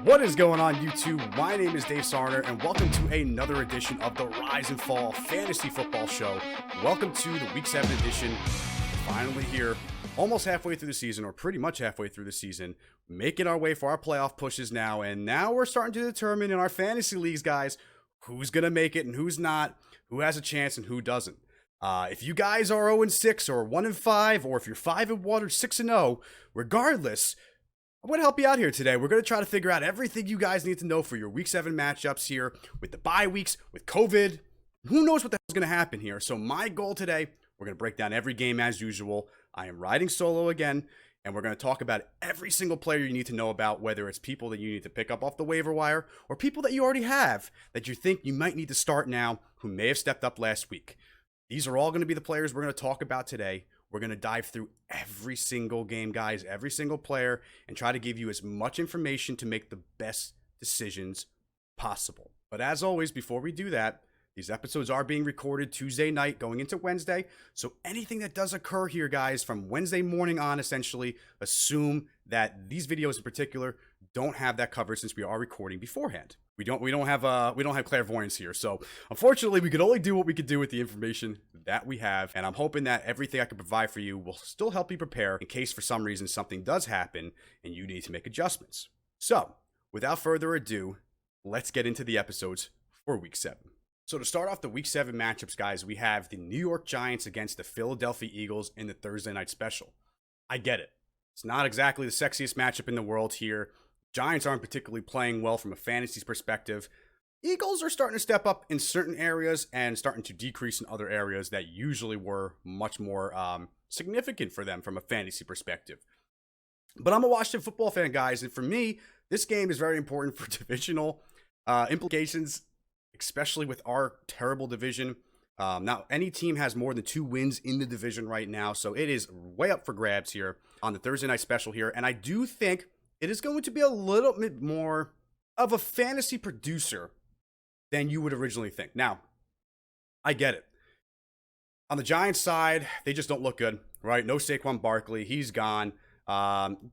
What is going on, YouTube? My name is Dave Sarner, and welcome to another edition of the Rise and Fall Fantasy Football Show. Welcome to the Week 7 edition. Finally here, almost halfway through the season, or pretty much halfway through the season, making our way for our playoff pushes now, and now we're starting to determine in our fantasy leagues, guys, who's going to make it and who's not, who has a chance and who doesn't. If you guys are 0-6 or 1-5, or if you're 5-1 or 6-0, regardless, I'm going to help you out here today. We're going to try to figure out everything you guys need to know for your Week 7 matchups here with the bye weeks, with COVID. Who knows what the hell is going to happen here? So my goal today, we're going to break down every game as usual. I am riding solo again, and we're going to talk about every single player you need to know about, whether it's people that you need to pick up off the waiver wire or people that you already have that you think you might need to start now who may have stepped up last week. These are all going to be the players we're going to talk about today. We're going to dive through every single game, guys, every single player, and try to give you as much information to make the best decisions possible. But as always, before we do that, these episodes are being recorded Tuesday night going into Wednesday. So anything that does occur here, guys, from Wednesday morning on, essentially, assume that these videos in particular don't have that covered since we are recording beforehand. We don't have clairvoyance here. So unfortunately, we could only do what we could do with the information that we have. And I'm hoping that everything I can provide for you will still help you prepare in case for some reason something does happen and you need to make adjustments. So without further ado, let's get into the episodes for Week 7. So to start off the Week 7 matchups, guys, we have the New York Giants against the Philadelphia Eagles in the Thursday night special. I get it. It's not exactly the sexiest matchup in the world here. Giants aren't particularly playing well from a fantasy perspective. Eagles are starting to step up in certain areas and starting to decrease in other areas that usually were much more significant for them from a fantasy perspective. But I'm a Washington football fan, guys, and for me, this game is very important for divisional implications, especially with our terrible division. Now, any team has more than 2 wins in the division right now, so it is way up for grabs here on the Thursday night special here, and I do think it is going to be a little bit more of a fantasy producer than you would originally think. Now, I get it. On the Giants side, they just don't look good, right? No Saquon Barkley. He's gone.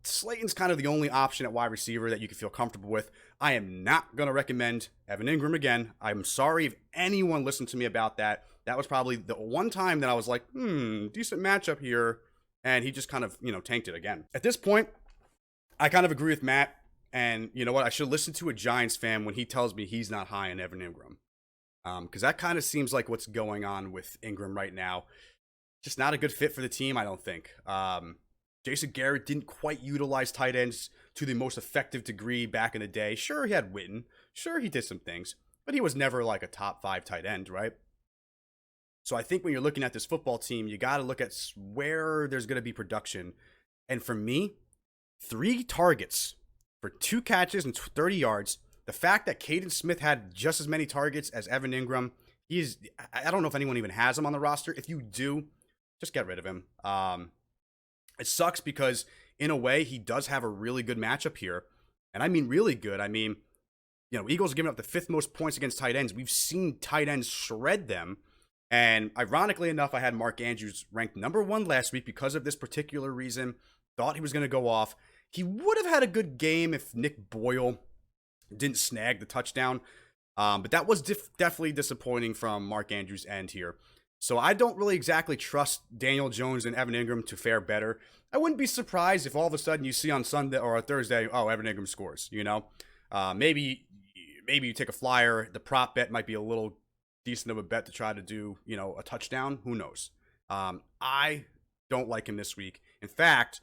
Slayton's kind of the only option at wide receiver that you can feel comfortable with. I am not going to recommend Evan Ingram again. I'm sorry if anyone listened to me about that. That was probably the one time that I was like, decent matchup here. And he just kind of, tanked it again. At this point, I kind of agree with Matt, and you know what? I should listen to a Giants fan when he tells me he's not high on Evan Ingram, because that kind of seems like what's going on with Ingram right now. Just not a good fit for the team, I don't think. Jason Garrett didn't quite utilize tight ends to the most effective degree back in the day. Sure, he had Witten. Sure, he did some things, but he was never like a top 5 tight end, right? So I think when you're looking at this football team, you got to look at where there's going to be production. And for me, 3 targets for 2 catches and 30 yards. The fact that Caden Smith had just as many targets as Evan Ingram, I don't know if anyone even has him on the roster. If you do, just get rid of him. It sucks because, in a way, he does have a really good matchup here. And I mean really good. I mean, Eagles are giving up the 5th most points against tight ends. We've seen tight ends shred them. And ironically enough, I had Mark Andrews ranked number 1 last week because of this particular reason. Thought he was going to go off. He would have had a good game if Nick Boyle didn't snag the touchdown. But that was definitely disappointing from Mark Andrews' end here. So I don't really exactly trust Daniel Jones and Evan Ingram to fare better. I wouldn't be surprised if all of a sudden you see on Sunday or a Thursday, Evan Ingram scores, Maybe you take a flyer. The prop bet might be a little decent of a bet to try to do, a touchdown. Who knows? I don't like him this week. In fact,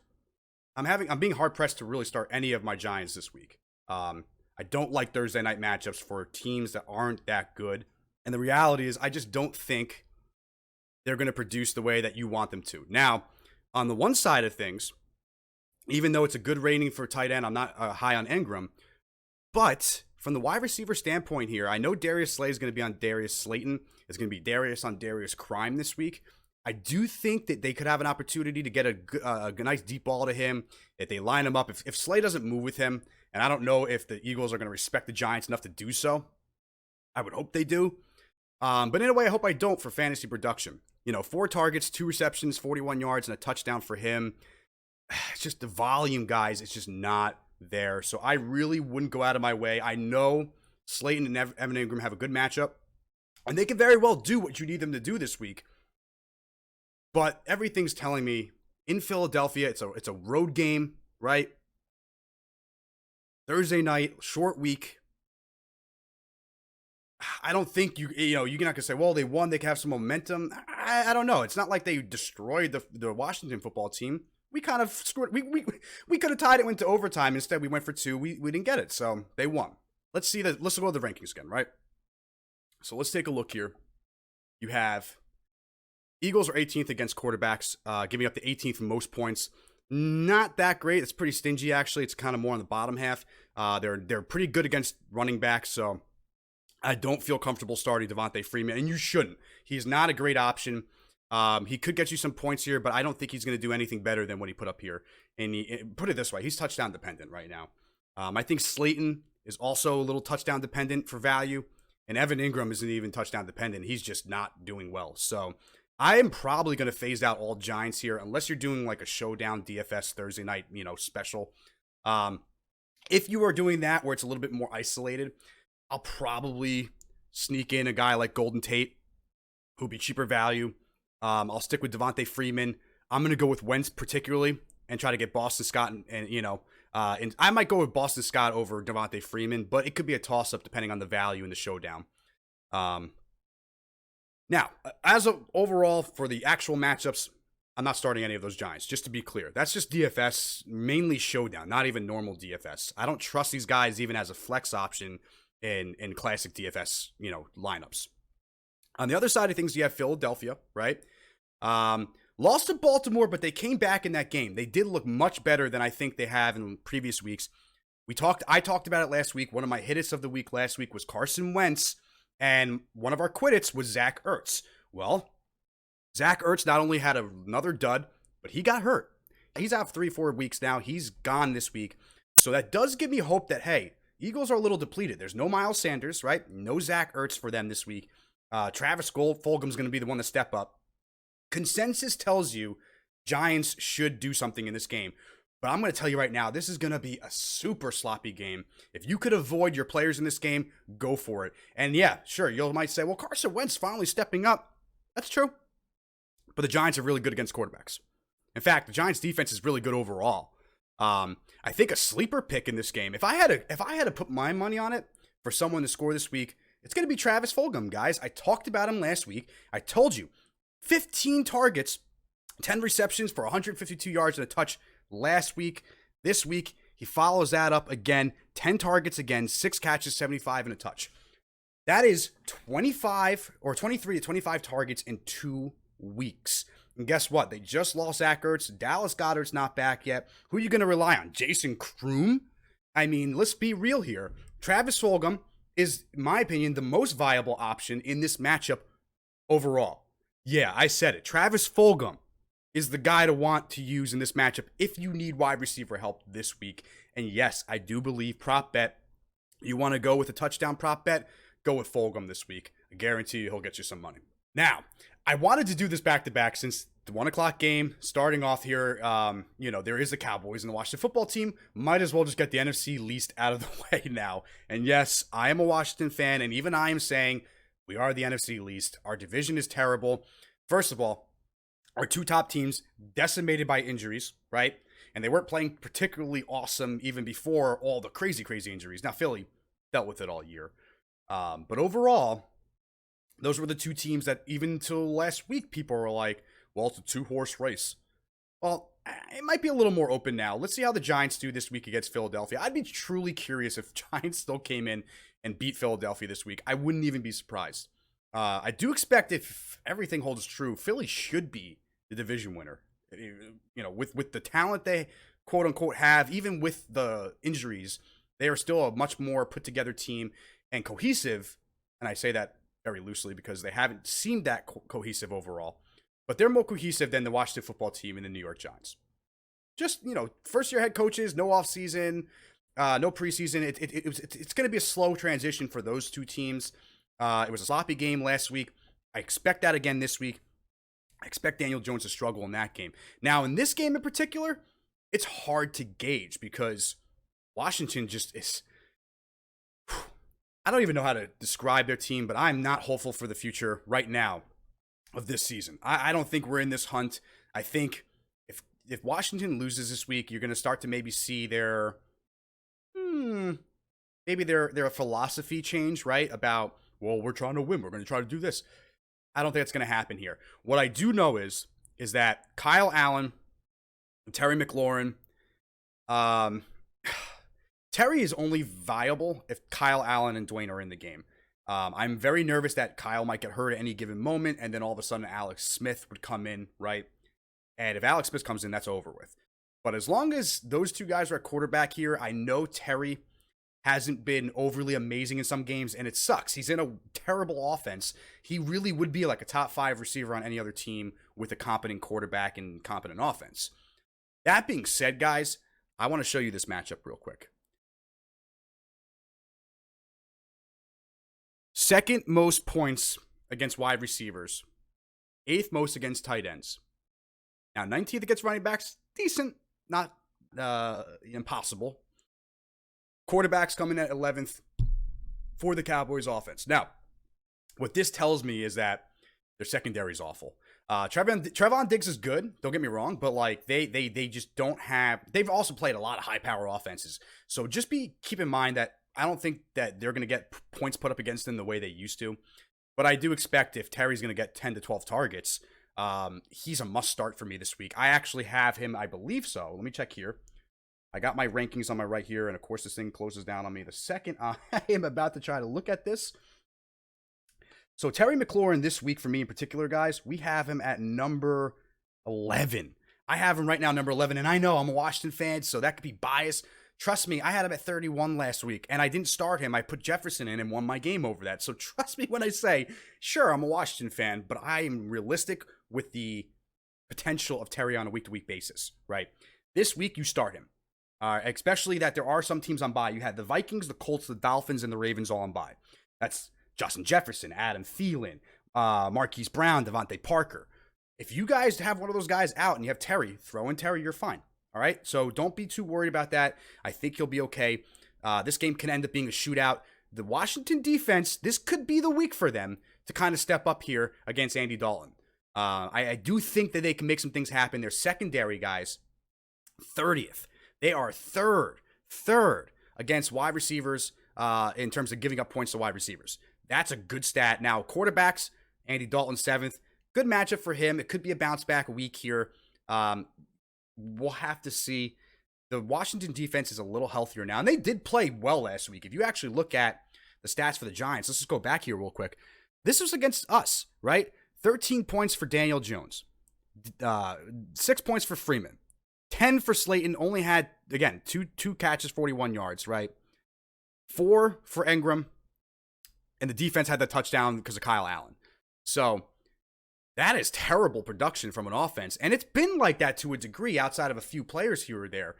I'm being hard pressed to really start any of my Giants this week. I don't like Thursday night matchups for teams that aren't that good. And the reality is I just don't think they're going to produce the way that you want them to. Now, on the one side of things, even though it's a good rating for tight end, I'm not high on Ingram. But from the wide receiver standpoint here, I know Darius Slay is going to be on Darius Slayton. It's going to be Darius on Darius Crime this week. I do think that they could have an opportunity to get a nice deep ball to him if they line him up. If Slay doesn't move with him, and I don't know if the Eagles are going to respect the Giants enough to do so. I would hope they do. But in a way, I hope I don't for fantasy production. 4 targets, 2 receptions, 41 yards, and a touchdown for him. It's just the volume, guys. It's just not there. So I really wouldn't go out of my way. I know Slayton and Evan Ingram have a good matchup, and they can very well do what you need them to do this week. But everything's telling me in Philadelphia, it's a road game, right? Thursday night, short week. I don't think you're not gonna say, well, they won, they can have some momentum. I don't know. It's not like they destroyed the Washington football team. We kind of scored. We could have tied it, went to overtime. Instead, we went for 2. We didn't get it, so they won. Let's go to the rankings again, right? So let's take a look here. You have Eagles are 18th against quarterbacks, giving up the 18th most points. Not that great. It's pretty stingy, actually. It's kind of more on the bottom half. They're pretty good against running backs, so I don't feel comfortable starting Devontae Freeman, and you shouldn't. He's not a great option. He could get you some points here, but I don't think he's going to do anything better than what he put up here. And put it this way, he's touchdown dependent right now. I think Slayton is also a little touchdown dependent for value, and Evan Ingram isn't even touchdown dependent. He's just not doing well. So I am probably going to phase out all Giants here, unless you're doing like a showdown DFS Thursday night, special. If you are doing that where it's a little bit more isolated, I'll probably sneak in a guy like Golden Tate, who'll be cheaper value. I'll stick with Devontae Freeman. I'm going to go with Wentz particularly and try to get Boston Scott. And I might go with Boston Scott over Devontae Freeman, but it could be a toss-up depending on the value in the showdown. Now, as of overall for the actual matchups, I'm not starting any of those Giants, just to be clear. That's just DFS, mainly showdown, not even normal DFS. I don't trust these guys even as a flex option in classic DFS, lineups. On the other side of things, you have Philadelphia, right? Lost to Baltimore, but they came back in that game. They did look much better than I think they have in previous weeks. I talked about it last week. One of my hittits of the week last week was Carson Wentz, and one of our quittits was Zach Ertz. Well, Zach Ertz not only had another dud, but he got hurt. He's out 3-4 weeks now. He's gone this week. So that does give me hope that, hey, Eagles are a little depleted. There's no Miles Sanders, right? No Zach Ertz for them this week. Travis Fulgham's going to be the one to step up. Consensus tells you Giants should do something in this game. But I'm going to tell you right now, this is going to be a super sloppy game. If you could avoid your players in this game, go for it. And yeah, sure, you might say, well, Carson Wentz finally stepping up. That's true. But the Giants are really good against quarterbacks. In fact, the Giants defense is really good overall. I think a sleeper pick in this game, if I had to put my money on it for someone to score this week, it's going to be Travis Fulgham, guys. I talked about him last week. I told you, 15 targets, 10 receptions for 152 yards and a touch last week. This week, he follows that up again, 10 targets again, 6 catches, 75 and a touch. That is 23 to 25 targets in 2 weeks. And guess what? They just lost Zach Ertz. Dallas Goedert's not back yet. Who are you going to rely on? Jason Kroom? I mean, let's be real here. Travis Fulgham is, in my opinion, the most viable option in this matchup overall. Yeah, I said it. Travis Fulgham is the guy to want to use in this matchup if you need wide receiver help this week. And yes, I do believe prop bet. You want to go with a touchdown prop bet? Go with Fulgham this week. I guarantee you he'll get you some money. Now, I wanted to do this back-to-back since the 1 o'clock game starting off here. There is the Cowboys and the Washington football team. Might as well just get the NFC least out of the way now. And yes, I am a Washington fan, and even I am saying we are the NFC least. Our division is terrible. First of all, our 2 top teams decimated by injuries, right? And they weren't playing particularly awesome even before all the crazy, crazy injuries. Now, Philly dealt with it all year. But overall, those were the 2 teams that even until last week, people were like, well, it's a 2-horse race. Well, it might be a little more open now. Let's see how the Giants do this week against Philadelphia. I'd be truly curious if Giants still came in and beat Philadelphia this week. I wouldn't even be surprised. I do expect if everything holds true, Philly should be the division winner. With the talent they quote unquote have, even with the injuries, they are still a much more put together team and cohesive. And I say that very loosely because they haven't seemed that cohesive overall, but they're more cohesive than the Washington football team and the New York Giants. Just, first year head coaches, no offseason, no preseason. It's going to be a slow transition for those 2 teams. It was a sloppy game last week. I expect that again this week. I expect Daniel Jones to struggle in that game. Now, in this game in particular, it's hard to gauge because Washington just is. I don't even know how to describe their team, but I'm not hopeful for the future right now of this season. I don't think we're in this hunt. I think if Washington loses this week, you're going to start to maybe see their philosophy change, right? About, well, we're trying to win. We're going to try to do this. I don't think it's going to happen here. What I do know is that Kyle Allen, Terry McLaurin, Terry is only viable if Kyle Allen and Dwayne are in the game. I'm very nervous that Kyle might get hurt at any given moment, and then all of a sudden Alex Smith would come in, right? And if Alex Smith comes in, that's over with. But as long as those two guys are at quarterback here, I know Terry hasn't been overly amazing in some games, and it sucks. He's in a terrible offense. He really would be like a top 5 receiver on any other team with a competent quarterback and competent offense. That being said, guys, I want to show you this matchup real quick. Second most points against wide receivers. 8th most against tight ends. Now, 19th against running backs. Decent. Not impossible. Quarterbacks coming at 11th for the Cowboys offense. Now, what this tells me is that their secondary is awful. Trevon Diggs is good, don't get me wrong, but like they just don't have. They've also played a lot of high power offenses, so just keep in mind that I don't think that they're going to get points put up against them the way they used to. But I do expect if Terry's going to get 10 to 12 targets, he's a must start for me this week. I actually have him, I believe so. Let me check here. I got my rankings on my right here, and of course this thing closes down on me the second I am about to try to look at this. So Terry McLaurin this week for me in particular, guys, we have him at number 11. I have him right now number 11, and I know I'm a Washington fan, so that could be biased. Trust me, I had him at 31 last week, and I didn't start him. I put Jefferson in and won my game over that. So trust me when I say, sure, I'm a Washington fan, but I am realistic with the potential of Terry on a week-to-week basis, right? This week, you start him. Especially that there are some teams on bye. You had the Vikings, the Colts, the Dolphins, and the Ravens all on bye. That's Justin Jefferson, Adam Thielen, Marquise Brown, Devontae Parker. If you guys have one of those guys out and you have Terry, throw in Terry, you're fine. All right? So don't be too worried about that. I think you'll be okay. This game can end up being a shootout. The Washington defense, this could be the week for them to kind of step up here against Andy Dalton. I do think that they can make some things happen. Their secondary, guys, 30th. They are third against wide receivers in terms of giving up points to wide receivers. That's a good stat. Now, quarterbacks, Andy Dalton 7th. Good matchup for him. It could be a bounce back week here. We'll have to see. The Washington defense is a little healthier now, and they did play well last week. If you actually look at the stats for the Giants, let's just go back here real quick. This was against us, right? 13 points for Daniel Jones. 6 points for Freeman. 10 for Slayton, only had, again, two catches, 41 yards, right? 4 for Ingram, and the defense had the touchdown because of Kyle Allen. So that is terrible production from an offense, and it's been like that to a degree outside of a few players here or there.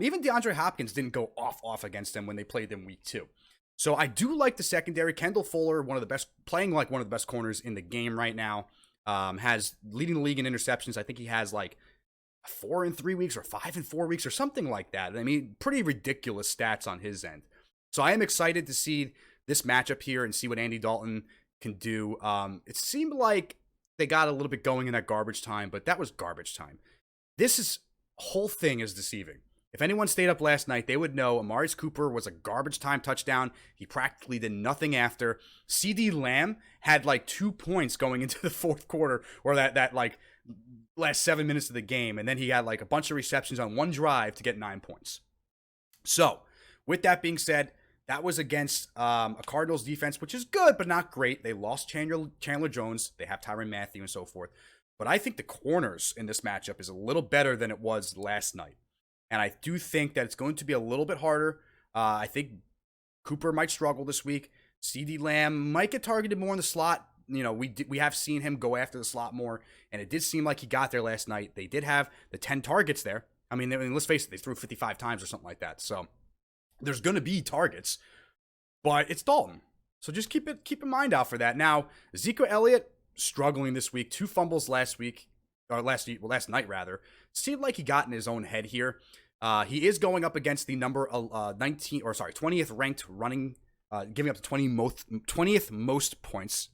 Even DeAndre Hopkins didn't go off against them when they played them week 2. So I do like the secondary. Kendall Fuller, playing like one of the best corners in the game right now, has leading the league in interceptions. I think he has like 4 in 3 weeks or 5 in 4 weeks or something like that. I mean, pretty ridiculous stats on his end. So I am excited to see this matchup here and see what Andy Dalton can do. It seemed like they got a little bit going in that garbage time, but that was garbage time. This whole thing is deceiving. If anyone stayed up last night, they would know Amari Cooper was a garbage time touchdown. He practically did nothing after. CeeDee Lamb had like 2 points going into the fourth quarter, or that like last 7 minutes of the game, and then he had like a bunch of receptions on one drive to get 9 points. So, with that being said, that was against a Cardinals defense, which is good, but not great. They lost Chandler Jones. They have Tyrann Mathieu and so forth. But I think the corners in this matchup is a little better than it was last night. And I do think that it's going to be a little bit harder. I think Cooper might struggle this week. CeeDee Lamb might get targeted more in the slot. You know, we have seen him go after the slot more, and it did seem like he got there last night. They did have the 10 targets there. I mean, let's face it, they threw 55 times or something like that. So there's going to be targets, but it's Dalton. So just keep in mind out for that. Now, Ezekiel Elliott struggling this week. 2 fumbles last night rather. Seemed like he got in his own head here. He is going up against the number 20th ranked running, giving up the 20th most points,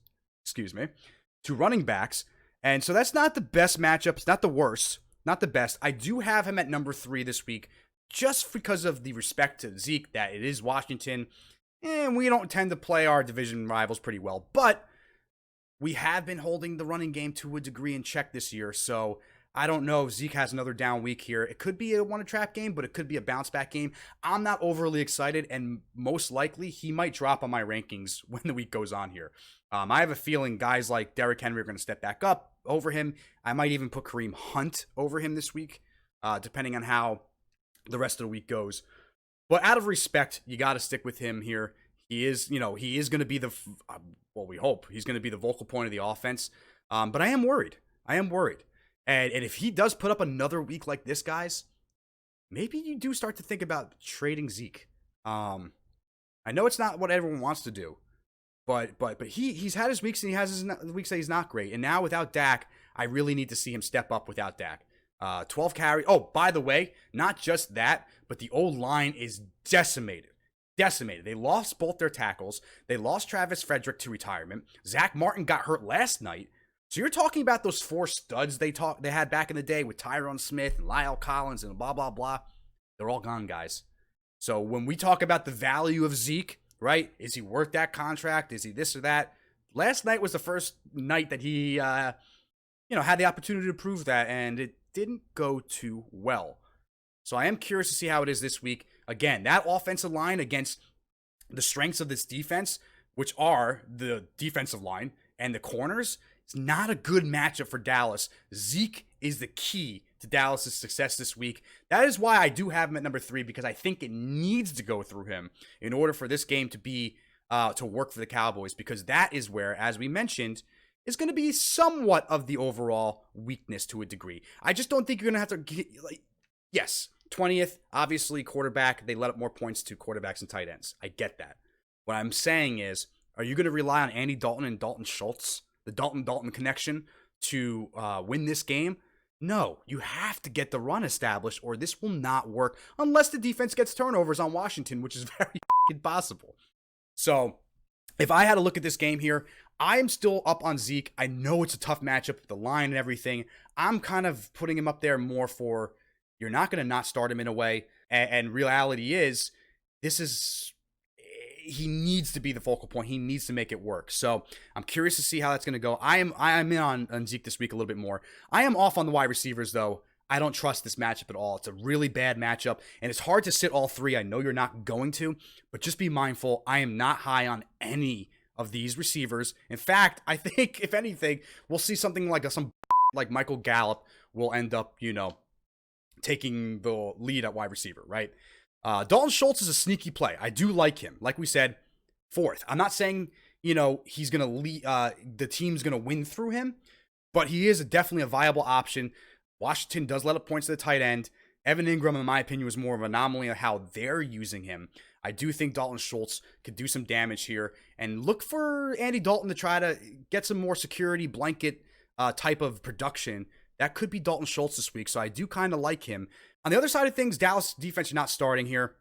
to running backs. And so that's not the best matchup. It's not the worst, not the best. I do have him at number 3 this week just because of the respect to Zeke that it is Washington. And we don't tend to play our division rivals pretty well. But we have been holding the running game to a degree in check this year. So I don't know if Zeke has another down week here. It could be a one-trap game, but it could be a bounce-back game. I'm not overly excited, and most likely he might drop on my rankings when the week goes on here. I have a feeling guys like Derrick Henry are going to step back up over him. I might even put Kareem Hunt over him this week, depending on how the rest of the week goes. But out of respect, you got to stick with him here. He is going to be we hope he's going to be the vocal point of the offense. But I am worried. And if he does put up another week like this, guys, maybe you do start to think about trading Zeke. I know it's not what everyone wants to do, but he's had his weeks and he has his weeks that he's not great. And now without Dak, I really need to see him step up without Dak. 12 carries. Oh, by the way, not just that, but the O-line is decimated. They lost both their tackles. They lost Travis Frederick to retirement. Zach Martin got hurt last night. So you're talking about those 4 studs they had back in the day with Tyron Smith and Lyle Collins and blah, blah, blah. They're all gone, guys. So when we talk about the value of Zeke, right? Is he worth that contract? Is he this or that? Last night was the first night that he, had the opportunity to prove that, and it didn't go too well. So I am curious to see how it is this week. Again, that offensive line against the strengths of this defense, which are the defensive line and the corners, it's not a good matchup for Dallas. Zeke is the key to Dallas' success this week. That is why I do have him at number 3, because I think it needs to go through him in order for this game to be to work for the Cowboys, because that is where, as we mentioned, is going to be somewhat of the overall weakness to a degree. I just don't think you're going to have to yes, 20th, obviously quarterback. They let up more points to quarterbacks and tight ends. I get that. What I'm saying is, are you going to rely on Andy Dalton and Dalton Schultz, the Dalton connection, to win this game? No, you have to get the run established or this will not work unless the defense gets turnovers on Washington, which is very possible. So if I had to look at this game here, I am still up on Zeke. I know it's a tough matchup with the line and everything. I'm kind of putting him up there more for you're not going to not start him in a way. And reality is, he needs to be the focal point. He needs to make it work. So I'm curious to see how that's going to go. I am in on Zeke this week a little bit more. I am off on the wide receivers, though. I don't trust this matchup at all. It's a really bad matchup, and it's hard to sit all 3. I know you're not going to, but just be mindful. I am not high on any of these receivers. In fact, I think, if anything, we'll see something like like Michael Gallup will end up, taking the lead at wide receiver, right? Dalton Schultz is a sneaky play. I do like him. Like we said, 4th. I'm not saying, he's going to lead, the team's going to win through him, but he is definitely a viable option. Washington does let up points to the tight end. Evan Ingram, in my opinion, was more of an anomaly of how they're using him. I do think Dalton Schultz could do some damage here, and look for Andy Dalton to try to get some more security blanket type of production. That could be Dalton Schultz this week, so I do kind of like him. On the other side of things, Dallas defense not starting here.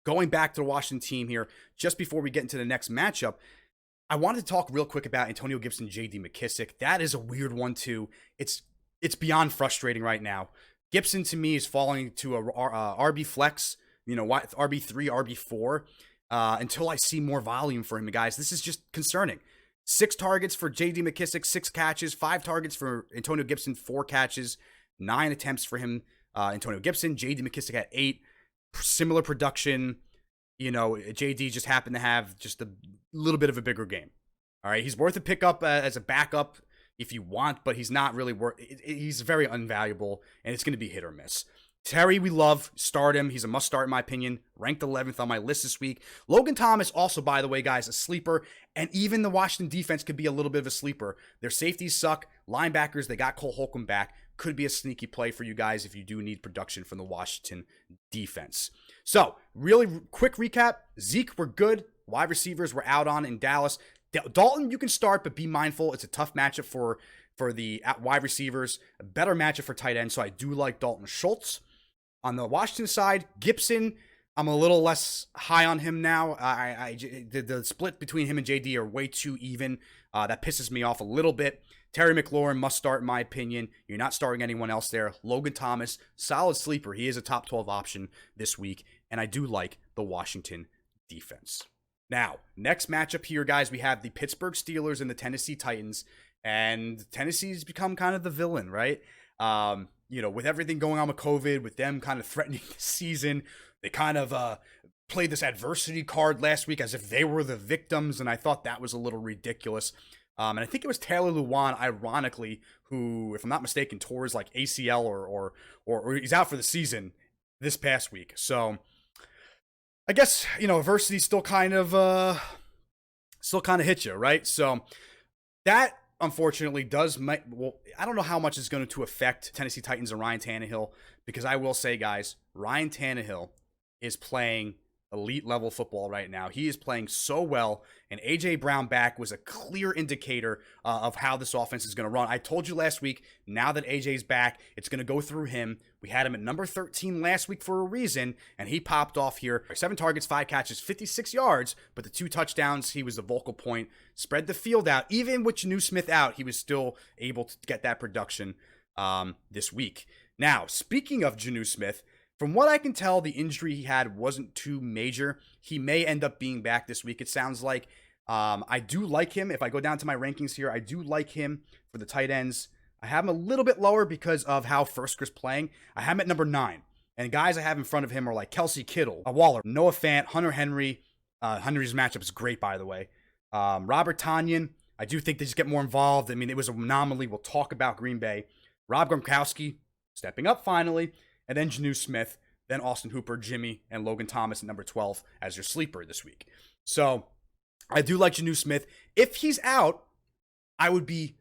Going back to the Washington team here, just before we get into the next matchup, I wanted to talk real quick about Antonio Gibson, J.D. McKissic. That is a weird one, too. It's beyond frustrating right now. Gibson, to me, is falling to a RB flex, RB3, RB4, until I see more volume for him, guys. This is just concerning. 6 targets for J.D. McKissic, 6 catches, 5 targets for Antonio Gibson, 4 catches, 9 attempts for him, Antonio Gibson. J.D. McKissic had 8. Similar production. J.D. just happened to have just a little bit of a bigger game. All right, he's worth a pickup as a backup if you want, but he's not really worth. He's very unvaluable, and it's going to be hit or miss. Terry, we love. Start him. He's a must start in my opinion. Ranked 11th on my list this week. Logan Thomas also, by the way, guys, a sleeper. And even the Washington defense could be a little bit of a sleeper. Their safeties suck. Linebackers, they got Cole Holcomb back. Could be a sneaky play for you guys if you do need production from the Washington defense. So, really quick recap. Zeke, we're good. Wide receivers, we're out on in Dallas. Dalton, you can start, but be mindful. It's a tough matchup for the wide receivers. A better matchup for tight end. So I do like Dalton Schultz. On the Washington side, Gibson, I'm a little less high on him now. The split between him and JD are way too even. That pisses me off a little bit. Terry McLaurin must start, in my opinion. You're not starting anyone else there. Logan Thomas, solid sleeper. He is a top 12 option this week, and I do like the Washington defense. Now, next matchup here, guys, we have the Pittsburgh Steelers and the Tennessee Titans, and Tennessee's become kind of the villain, right? With everything going on with COVID, with them kind of threatening the season, they kind of played this adversity card last week as if they were the victims, and I thought that was a little ridiculous. And I think it was Taylor Lewan, ironically, who, if I'm not mistaken, tore his like ACL or he's out for the season this past week. So I guess, adversity still kind of hits you, right? So that unfortunately I don't know how much it's going to affect Tennessee Titans and Ryan Tannehill, because I will say, guys, Ryan Tannehill is playing elite level football right now. He is playing so well, and A.J. Brown back was a clear indicator of how this offense is going to run. I told you last week, now that A.J.'s back, it's going to go through him. We had him at number 13 last week for a reason, and he popped off here. 7 targets, 5 catches, 56 yards, but the 2 touchdowns, he was the vocal point. Spread the field out. Even with Jonnu Smith out, he was still able to get that production this week. Now, speaking of Jonnu Smith, from what I can tell, the injury he had wasn't too major. He may end up being back this week, it sounds like. I do like him. If I go down to my rankings here, I do like him for the tight ends. I have him a little bit lower because of how Fusker's playing. I have him at number 9. And guys I have in front of him are like Kelsey Kittle, Waller, Noah Fant, Hunter Henry. Henry's matchup is great, by the way. Robert Tonyan. I do think they just get more involved. I mean, it was an anomaly. We'll talk about Green Bay. Rob Gronkowski stepping up finally. And then Jonnu Smith, then Austin Hooper, Jimmy, and Logan Thomas at number 12 as your sleeper this week. So I do like Jonnu Smith. If he's out, I would be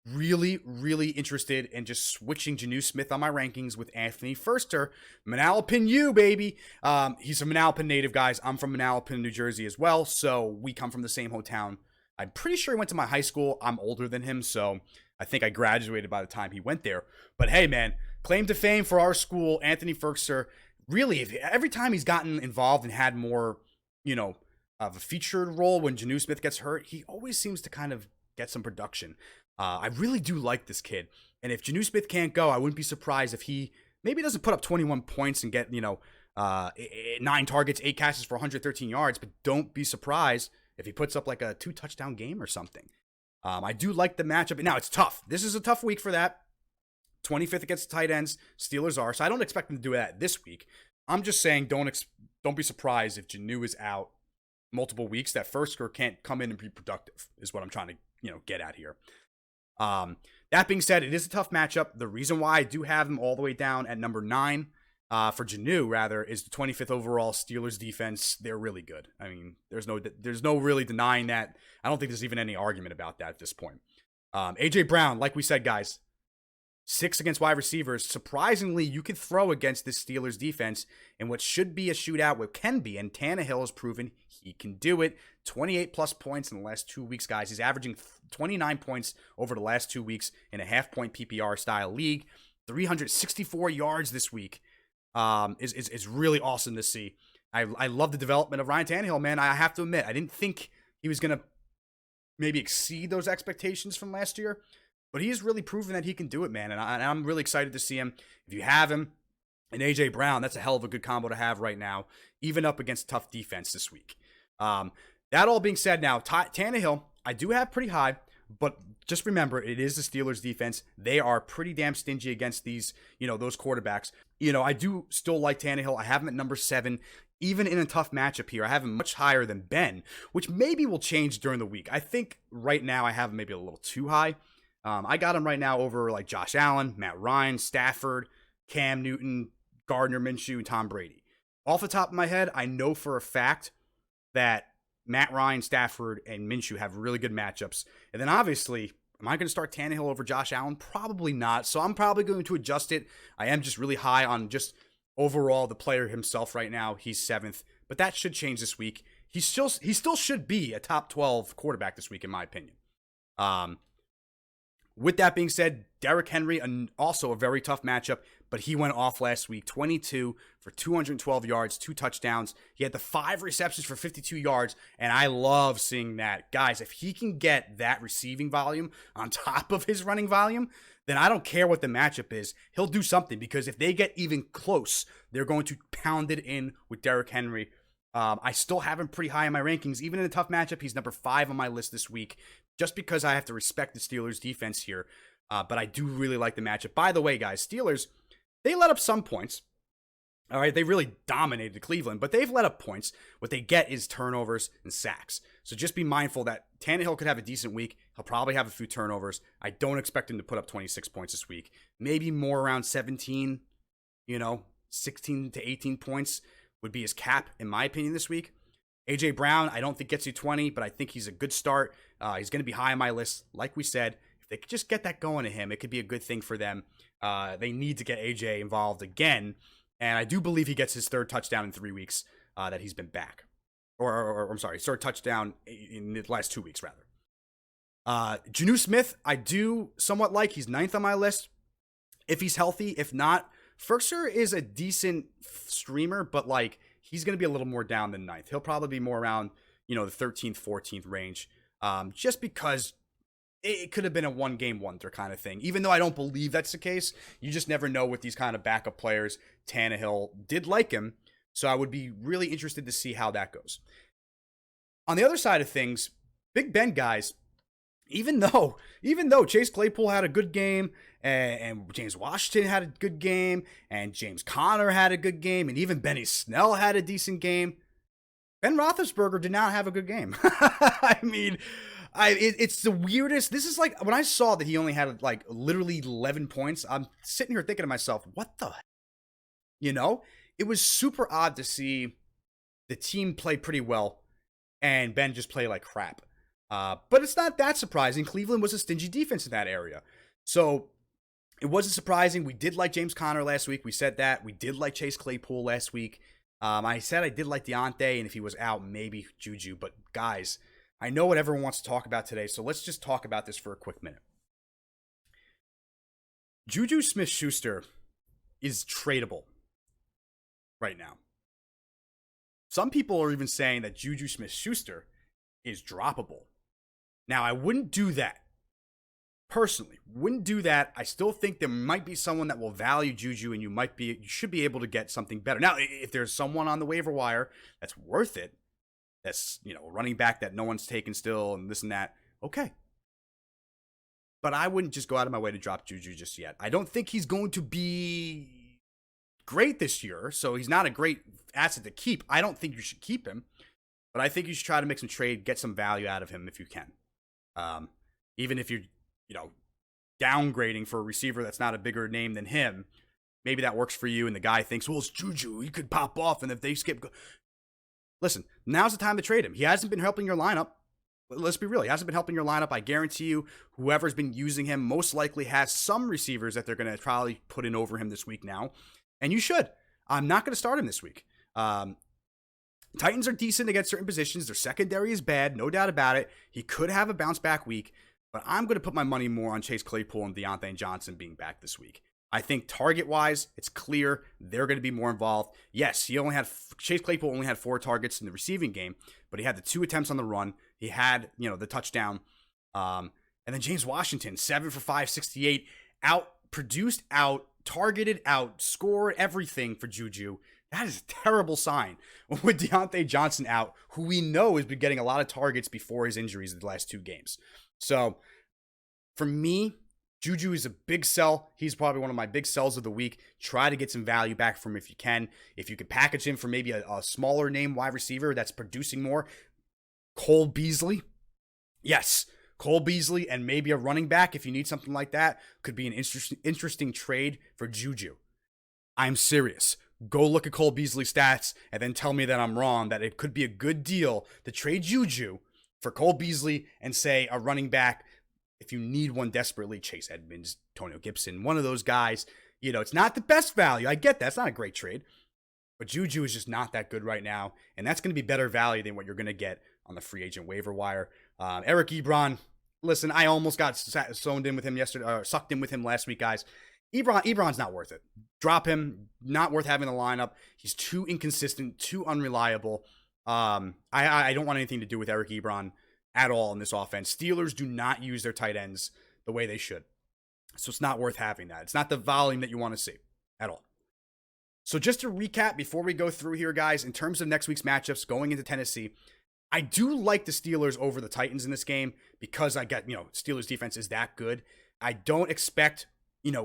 really, really interested in just switching Jonnu Smith on my rankings with Anthony Firster. Manalapan U, baby. He's a Manalapan native, guys. I'm from Manalapan, New Jersey as well, so we come from the same hometown. I'm pretty sure he went to my high school. I'm older than him, so I think I graduated by the time he went there. But hey, man, claim to fame for our school, Anthony Firkser. Really, every time he's gotten involved and had more, of a featured role when Jonnu Smith gets hurt, he always seems to kind of get some production. I really do like this kid. And if Jonnu Smith can't go, I wouldn't be surprised if he maybe doesn't put up 21 points and get, 9 targets, 8 catches for 113 yards. But don't be surprised if he puts up like a 2-touchdown game or something. I do like the matchup. And now it's tough. This is a tough week for that. 25th against the tight ends, Steelers are. So I don't expect them to do that this week. I'm just saying don't be surprised if Jonnu is out multiple weeks. That Firsker can't come in and be productive is what I'm trying to get at here. That being said, it is a tough matchup. The reason why I do have him all the way down at number 9 for Jonnu, rather, is the 25th overall Steelers defense. They're really good. I mean, there's no really denying that. I don't think there's even any argument about that at this point. A.J. Brown, like we said, guys, 6 against wide receivers. Surprisingly, you can throw against this Steelers defense in what should be a shootout, what can be, and Tannehill has proven he can do it. 28 plus points in the last 2 weeks, guys. He's averaging 29 points over the last 2 weeks in a half-point PPR style league. 364 yards this week is really awesome to see. I love the development of Ryan Tannehill, man. I have to admit, I didn't think he was going to maybe exceed those expectations from last year. But he's really proven that he can do it, man. And I'm really excited to see him. If you have him and A.J. Brown, that's a hell of a good combo to have right now, even up against tough defense this week. That all being said now, Tannehill, I do have pretty high, but just remember, it is the Steelers defense. They are pretty damn stingy against these, those quarterbacks. I do still like Tannehill. I have him at number 7. Even in a tough matchup here, I have him much higher than Ben, which maybe will change during the week. I think right now I have him maybe a little too high. I got him right now over like Josh Allen, Matt Ryan, Stafford, Cam Newton, Gardner Minshew, and Tom Brady. Off the top of my head, I know for a fact that Matt Ryan, Stafford, and Minshew have really good matchups. And then obviously, am I going to start Tannehill over Josh Allen? Probably not. So I'm probably going to adjust it. I am just really high on just overall the player himself right now. He's 7th, but that should change this week. He still should be a top 12 quarterback this week, in my opinion. With that being said, Derrick Henry, also a very tough matchup, but he went off last week, 22 for 212 yards, 2 touchdowns. He had the 5 receptions for 52 yards, and I love seeing that. Guys, if he can get that receiving volume on top of his running volume, then I don't care what the matchup is. He'll do something, because if they get even close, they're going to pound it in with Derrick Henry. I still have him pretty high in my rankings. Even in a tough matchup, he's number 5 on my list this week, just because I have to respect the Steelers' defense here. But I do really like the matchup. By the way, guys, Steelers, they let up some points. All right, they really dominated Cleveland, but they've let up points. What they get is turnovers and sacks. So just be mindful that Tannehill could have a decent week. He'll probably have a few turnovers. I don't expect him to put up 26 points this week. Maybe more around 17, 16 to 18 points would be his cap, in my opinion, this week. A.J. Brown, I don't think gets you 20, but I think he's a good start. He's going to be high on my list. Like we said, if they could just get that going to him, it could be a good thing for them. They need to get A.J. involved again, and I do believe he gets his 3rd touchdown in 3 weeks that he's been back. Or I'm sorry, 3rd touchdown in the last 2 weeks, rather. Jonnu Smith, I do somewhat like. He's 9th on my list. If he's healthy, if not, Ferkser is a decent streamer, but he's going to be a little more down than 9th. He'll probably be more around, the 13th, 14th range, just because it could have been a one-game wonder kind of thing. Even though I don't believe that's the case, you just never know with these kind of backup players. Tannehill did like him, so I would be really interested to see how that goes. On the other side of things, Big Ben, guys, even though Chase Claypool had a good game, and James Washington had a good game, and James Conner had a good game, and even Benny Snell had a decent game, Ben Roethlisberger did not have a good game. I mean, it's the weirdest. This is like, when I saw that he only had literally 11 points, I'm sitting here thinking to myself, what the heck? It was super odd to see the team play pretty well and Ben just play like crap. But it's not that surprising. Cleveland was a stingy defense in that area. So it wasn't surprising. We did like James Conner last week. We said that. We did like Chase Claypool last week. I said I did like Deontay, and if he was out, maybe Juju. But guys, I know what everyone wants to talk about today, so let's just talk about this for a quick minute. Juju Smith-Schuster is tradable right now. Some people are even saying that Juju Smith-Schuster is droppable. Now, I wouldn't do that. Personally, wouldn't do that. I still think there might be someone that will value Juju, and you should be able to get something better. Now, if there's someone on the waiver wire that's worth it, that's, a running back that no one's taken still and this and that, okay. But I wouldn't just go out of my way to drop Juju just yet. I don't think he's going to be great this year, so he's not a great asset to keep. I don't think you should keep him, but I think you should try to make some trade, get some value out of him if you can. Even if you're, downgrading for a receiver that's not a bigger name than him, maybe that works for you, and the guy thinks, well, it's Juju, he could pop off, and if they skip... Listen, now's the time to trade him. He hasn't been helping your lineup. Let's be real. He hasn't been helping your lineup. I guarantee you, whoever's been using him most likely has some receivers that they're going to probably put in over him this week now. And you should. I'm not going to start him this week. Titans are decent against certain positions. Their secondary is bad, no doubt about it. He could have a bounce-back week, but I'm going to put my money more on Chase Claypool and Deontay Johnson being back this week. I think target-wise, it's clear they're going to be more involved. Yes, Chase Claypool only had 4 targets in the receiving game, but he had the 2 attempts on the run. He had, the touchdown. And then James Washington, 7 for 568, produced out, targeted out, scored everything for Juju. That is a terrible sign with Deontay Johnson out, who we know has been getting a lot of targets before his injuries in the last 2 games. So, for me, Juju is a big sell. He's probably one of my big sells of the week. Try to get some value back from him if you can. If you could package him for maybe a smaller name wide receiver that's producing more. Cole Beasley. Yes, Cole Beasley and maybe a running back if you need something like that. Could be an interesting trade for Juju. I'm serious. Go look at Cole Beasley's stats and then tell me that I'm wrong, that it could be a good deal to trade Juju for Cole Beasley and say a running back. If you need one desperately, Chase Edmonds, Antonio Gibson, one of those guys, it's not the best value. I get that. It's not a great trade. But Juju is just not that good right now. And that's going to be better value than what you're going to get on the free agent waiver wire. Eric Ebron, Listen, I almost got sucked in with him last week, guys. Ebron's not worth it. Drop him. Not worth having the lineup. He's too inconsistent, too unreliable. I don't want anything to do with Eric Ebron at all in this offense. Steelers do not use their tight ends the way they should. So it's not worth having that. It's not the volume that you want to see at all. So just to recap before we go through here, guys, in terms of next week's matchups going into Tennessee, I do like the Steelers over the Titans in this game because Steelers defense is that good. I don't expect,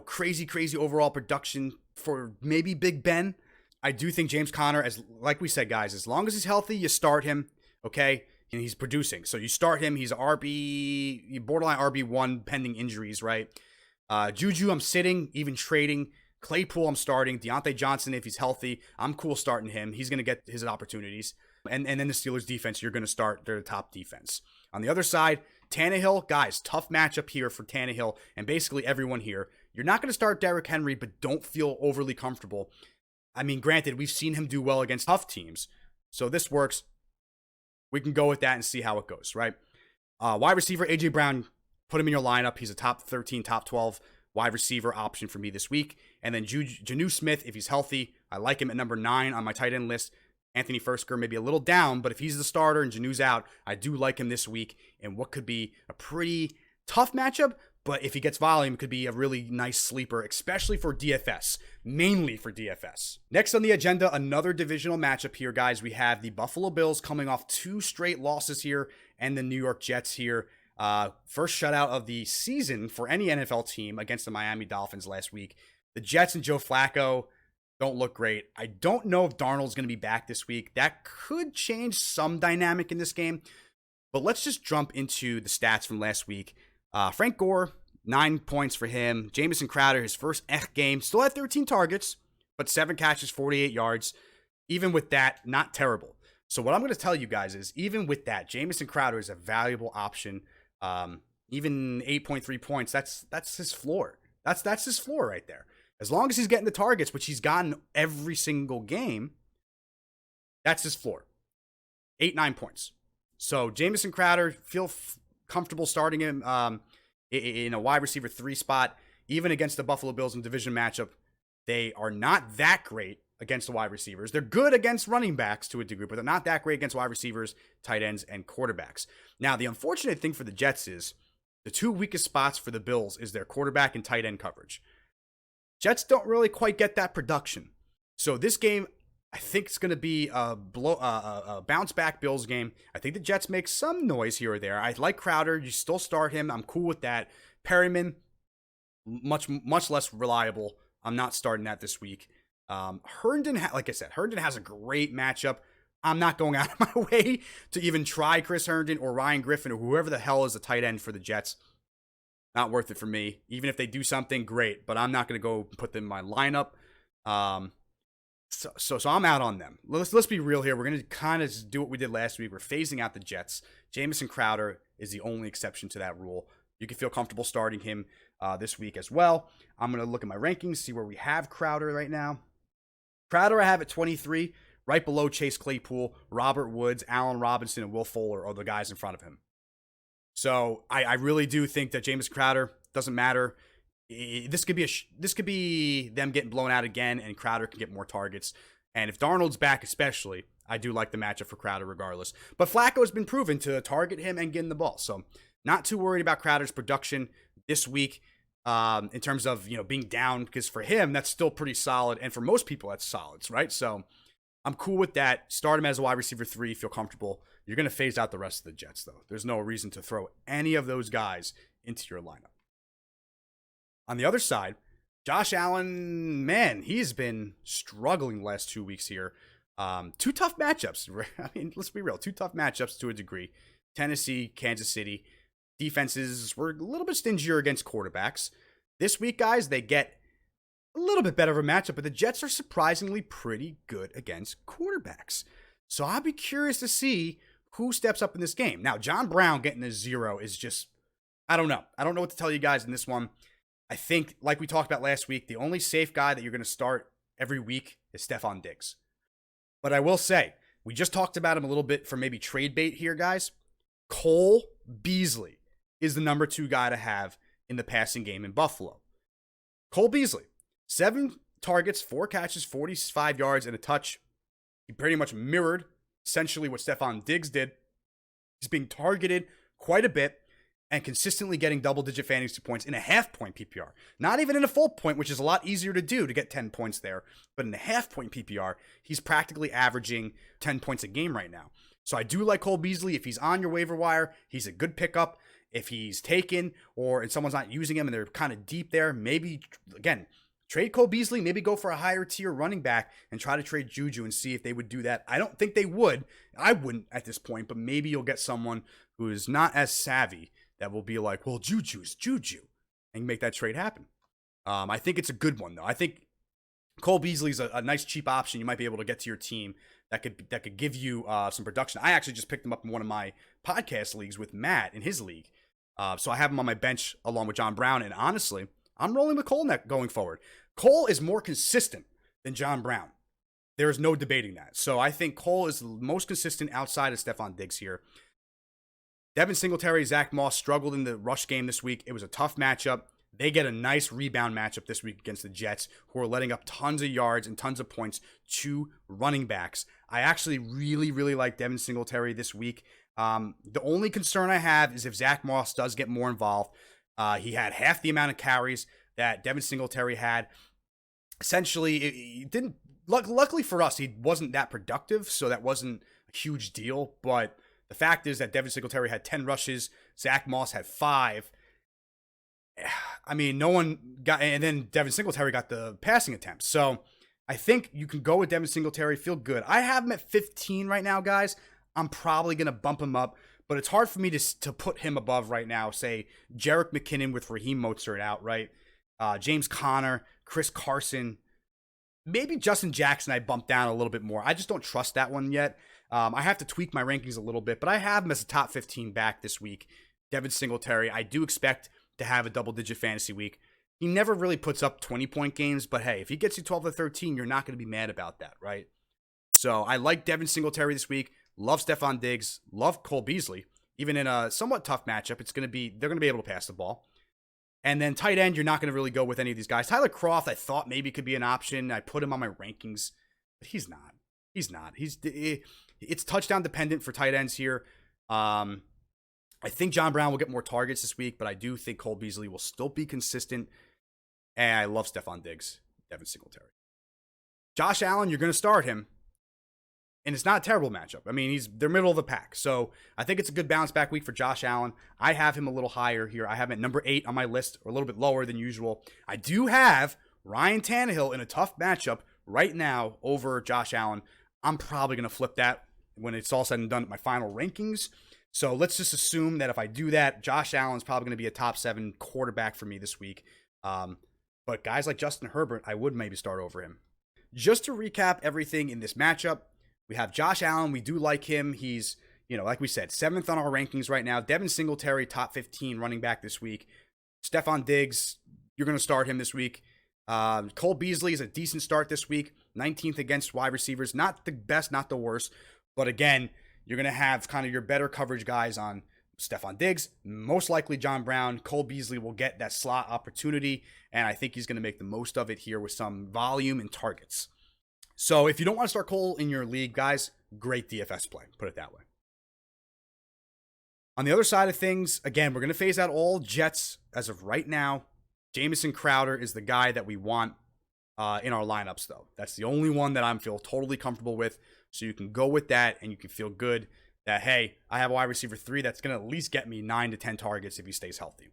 crazy overall production for maybe Big Ben. I do think James Conner, like we said, guys, as long as he's healthy, you start him, okay? And he's producing. So you start him. He's borderline RB1 pending injuries, right? Juju, I'm sitting, even trading. Claypool, I'm starting. Deontay Johnson, if he's healthy, I'm cool starting him. He's going to get his opportunities. And then the Steelers defense, you're going to start their top defense. On the other side, Tannehill, guys, tough matchup here for Tannehill and basically everyone here. You're not going to start Derrick Henry, but don't feel overly comfortable. I mean, granted, we've seen him do well against tough teams. So this works. We can go with that and see how it goes, right? Wide receiver, A.J. Brown, put him in your lineup. He's a top 13, top 12 wide receiver option for me this week. And then Jonnu Smith, if he's healthy, I like him at number 9 on my tight end list. Anthony Firkser maybe a little down, but if he's the starter and Jonnu's out, I do like him this week in what could be a pretty tough matchup, but if he gets volume, it could be a really nice sleeper, especially for DFS, mainly for DFS. Next on the agenda, another divisional matchup here, guys. We have the Buffalo Bills coming off 2 straight losses here and the New York Jets here. First shutout of the season for any NFL team against the Miami Dolphins last week. The Jets and Joe Flacco don't look great. I don't know if Darnold's going to be back this week. That could change some dynamic in this game. But let's just jump into the stats from last week. Frank Gore, 9 points for him. Jamison Crowder, his first game, still had 13 targets, but 7 catches, 48 yards. Even with that, not terrible. So what I'm going to tell you guys is, even with that, Jamison Crowder is a valuable option. Even 8.3 points, that's his floor. That's his floor right there. As long as he's getting the targets, which he's gotten every single game, that's his floor. 8-9 points. So Jamison Crowder, feel comfortable starting him in a wide receiver 3 spot, even against the Buffalo Bills in division matchup. They are not that great against the wide receivers. They're good against running backs to a degree, but they're not that great against wide receivers, tight ends, and quarterbacks. Now, the unfortunate thing for the Jets is the 2 weakest spots for the Bills is their quarterback and tight end coverage. Jets don't really quite get that production. So this game, I think it's going to be a bounce back Bills game. I think the Jets make some noise here or there. I like Crowder. You still start him. I'm cool with that. Perryman, much less reliable. I'm not starting that this week. Herndon, like I said, Herndon has a great matchup. I'm not going out of my way to even try Chris Herndon or Ryan Griffin or whoever the hell is the tight end for the Jets. Not worth it for me. Even if they do something, great. But I'm not going to go put them in my lineup. So I'm out on them. Let's be real here. We're going to kind of do what we did last week. We're phasing out the Jets. Jamison Crowder is the only exception to that rule. You can feel comfortable starting him this week as well. I'm going to look at my rankings, see where we have Crowder right now. Crowder I have at 23, right below Chase Claypool, Robert Woods, Allen Robinson, and Will Fuller are the guys in front of him. So I really do think that James Crowder doesn't matter. This could be them getting blown out again, and Crowder can get more targets. And if Darnold's back, especially, I do like the matchup for Crowder regardless. But Flacco has been proven to target him and get in the ball, so not too worried about Crowder's production this week in terms of being down, because for him that's still pretty solid, and for most people that's solid, right? So I'm cool with that. Start him as a wide receiver 3, feel comfortable. You're going to phase out the rest of the Jets, though. There's no reason to throw any of those guys into your lineup. On the other side, Josh Allen, man, he's been struggling the last 2 weeks here. 2 tough matchups. I mean, let's be real. 2 tough matchups to a degree. Tennessee, Kansas City. Defenses were a little bit stingier against quarterbacks. This week, guys, they get a little bit better of a matchup, but the Jets are surprisingly pretty good against quarterbacks. So I'll be curious to see who steps up in this game. Now, John Brown getting a 0 is just, I don't know. I don't know what to tell you guys in this one. I think, like we talked about last week, the only safe guy that you're going to start every week is Stephon Diggs. But I will say, we just talked about him a little bit for maybe trade bait here, guys. Cole Beasley is the number 2 guy to have in the passing game in Buffalo. Cole Beasley, 7 targets, 4 catches, 45 yards, and a touch. He pretty much mirrored essentially what Stefon Diggs did. He's being targeted quite a bit and consistently getting double-digit fantasy points in a half-point PPR. Not even in a full point, which is a lot easier to do to get 10 points there. But in a half-point PPR, he's practically averaging 10 points a game right now. So I do like Cole Beasley. If he's on your waiver wire, he's a good pickup. If he's taken and someone's not using him and they're kind of deep there, maybe, again, trade Cole Beasley, maybe go for a higher tier running back and try to trade Juju and see if they would do that. I don't think they would. I wouldn't at this point, but maybe you'll get someone who is not as savvy that will be like, well, Juju's Juju, and make that trade happen. I think it's a good one, though. I think Cole Beasley's a nice, cheap option you might be able to get to your team that could give you some production. I actually just picked him up in one of my podcast leagues with Matt in his league. So I have him on my bench along with John Brown, and honestly, I'm rolling with Cole going forward. Cole is more consistent than John Brown. There is no debating that. So I think Cole is the most consistent outside of Stefon Diggs here. Devin Singletary, Zach Moss struggled in the rush game this week. It was a tough matchup. They get a nice rebound matchup this week against the Jets, who are letting up tons of yards and tons of points to running backs. I actually really, really like Devin Singletary this week. The only concern I have is if Zach Moss does get more involved. He had half the amount of carries that Devin Singletary had. Essentially, it didn't. Luckily for us, he wasn't that productive, so that wasn't a huge deal. But the fact is that Devin Singletary had 10 rushes. Zach Moss had 5. I mean, no one got, and then Devin Singletary got the passing attempts. So I think you can go with Devin Singletary, feel good. I have him at 15 right now, guys. I'm probably going to bump him up, but it's hard for me to put him above right now, say, Jerick McKinnon with Raheem Mostert out, right? James Conner, Chris Carson, maybe Justin Jackson I bumped down a little bit more. I just don't trust that one yet. I have to tweak my rankings a little bit, but I have him as a top 15 back this week. Devin Singletary, I do expect to have a double-digit fantasy week. He never really puts up 20-point games, but hey, if he gets you 12 to 13, you're not going to be mad about that, right? So I like Devin Singletary this week. Love Stefon Diggs. Love Cole Beasley. Even in a somewhat tough matchup, they're going to be able to pass the ball. And then tight end, you're not going to really go with any of these guys. Tyler Kroft, I thought maybe could be an option. I put him on my rankings, but he's not. It's touchdown dependent for tight ends here. I think John Brown will get more targets this week, but I do think Cole Beasley will still be consistent. And I love Stefon Diggs, Devin Singletary. Josh Allen, you're going to start him. And it's not a terrible matchup. I mean, they're middle of the pack. So I think it's a good bounce back week for Josh Allen. I have him a little higher here. I have him at number 8 on my list, or a little bit lower than usual. I do have Ryan Tannehill in a tough matchup right now over Josh Allen. I'm probably going to flip that when it's all said and done at my final rankings. So let's just assume that if I do that, Josh Allen's probably going to be a top 7 quarterback for me this week. But guys like Justin Herbert, I would maybe start over him. Just to recap everything in this matchup, we have Josh Allen. We do like him. He's, like we said, 7th on our rankings right now. Devin Singletary, top 15 running back this week. Stefon Diggs, you're going to start him this week. Cole Beasley is a decent start this week. 19th against wide receivers. Not the best, not the worst. But again, you're going to have kind of your better coverage guys on Stefon Diggs. Most likely John Brown. Cole Beasley will get that slot opportunity. And I think he's going to make the most of it here with some volume and targets. So if you don't want to start Cole in your league, guys, great DFS play. Put it that way. On the other side of things, again, we're going to phase out all Jets as of right now. Jamison Crowder is the guy that we want in our lineups, though. That's the only one that I feel totally comfortable with. So you can go with that and you can feel good that, hey, I have a wide receiver 3 that's going to at least get me 9 to 10 targets if he stays healthy.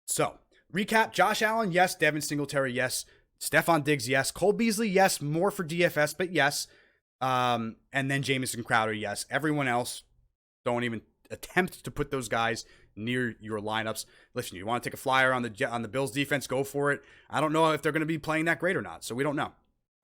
So, recap, Josh Allen, yes. Devin Singletary, yes. Stefon Diggs, yes. Cole Beasley, yes. More for DFS, but yes. And then Jamison Crowder, yes. Everyone else, don't even attempt to put those guys near your lineups. Listen, you want to take a flyer on the Bills defense, go for it. I don't know if they're going to be playing that great or not, so we don't know.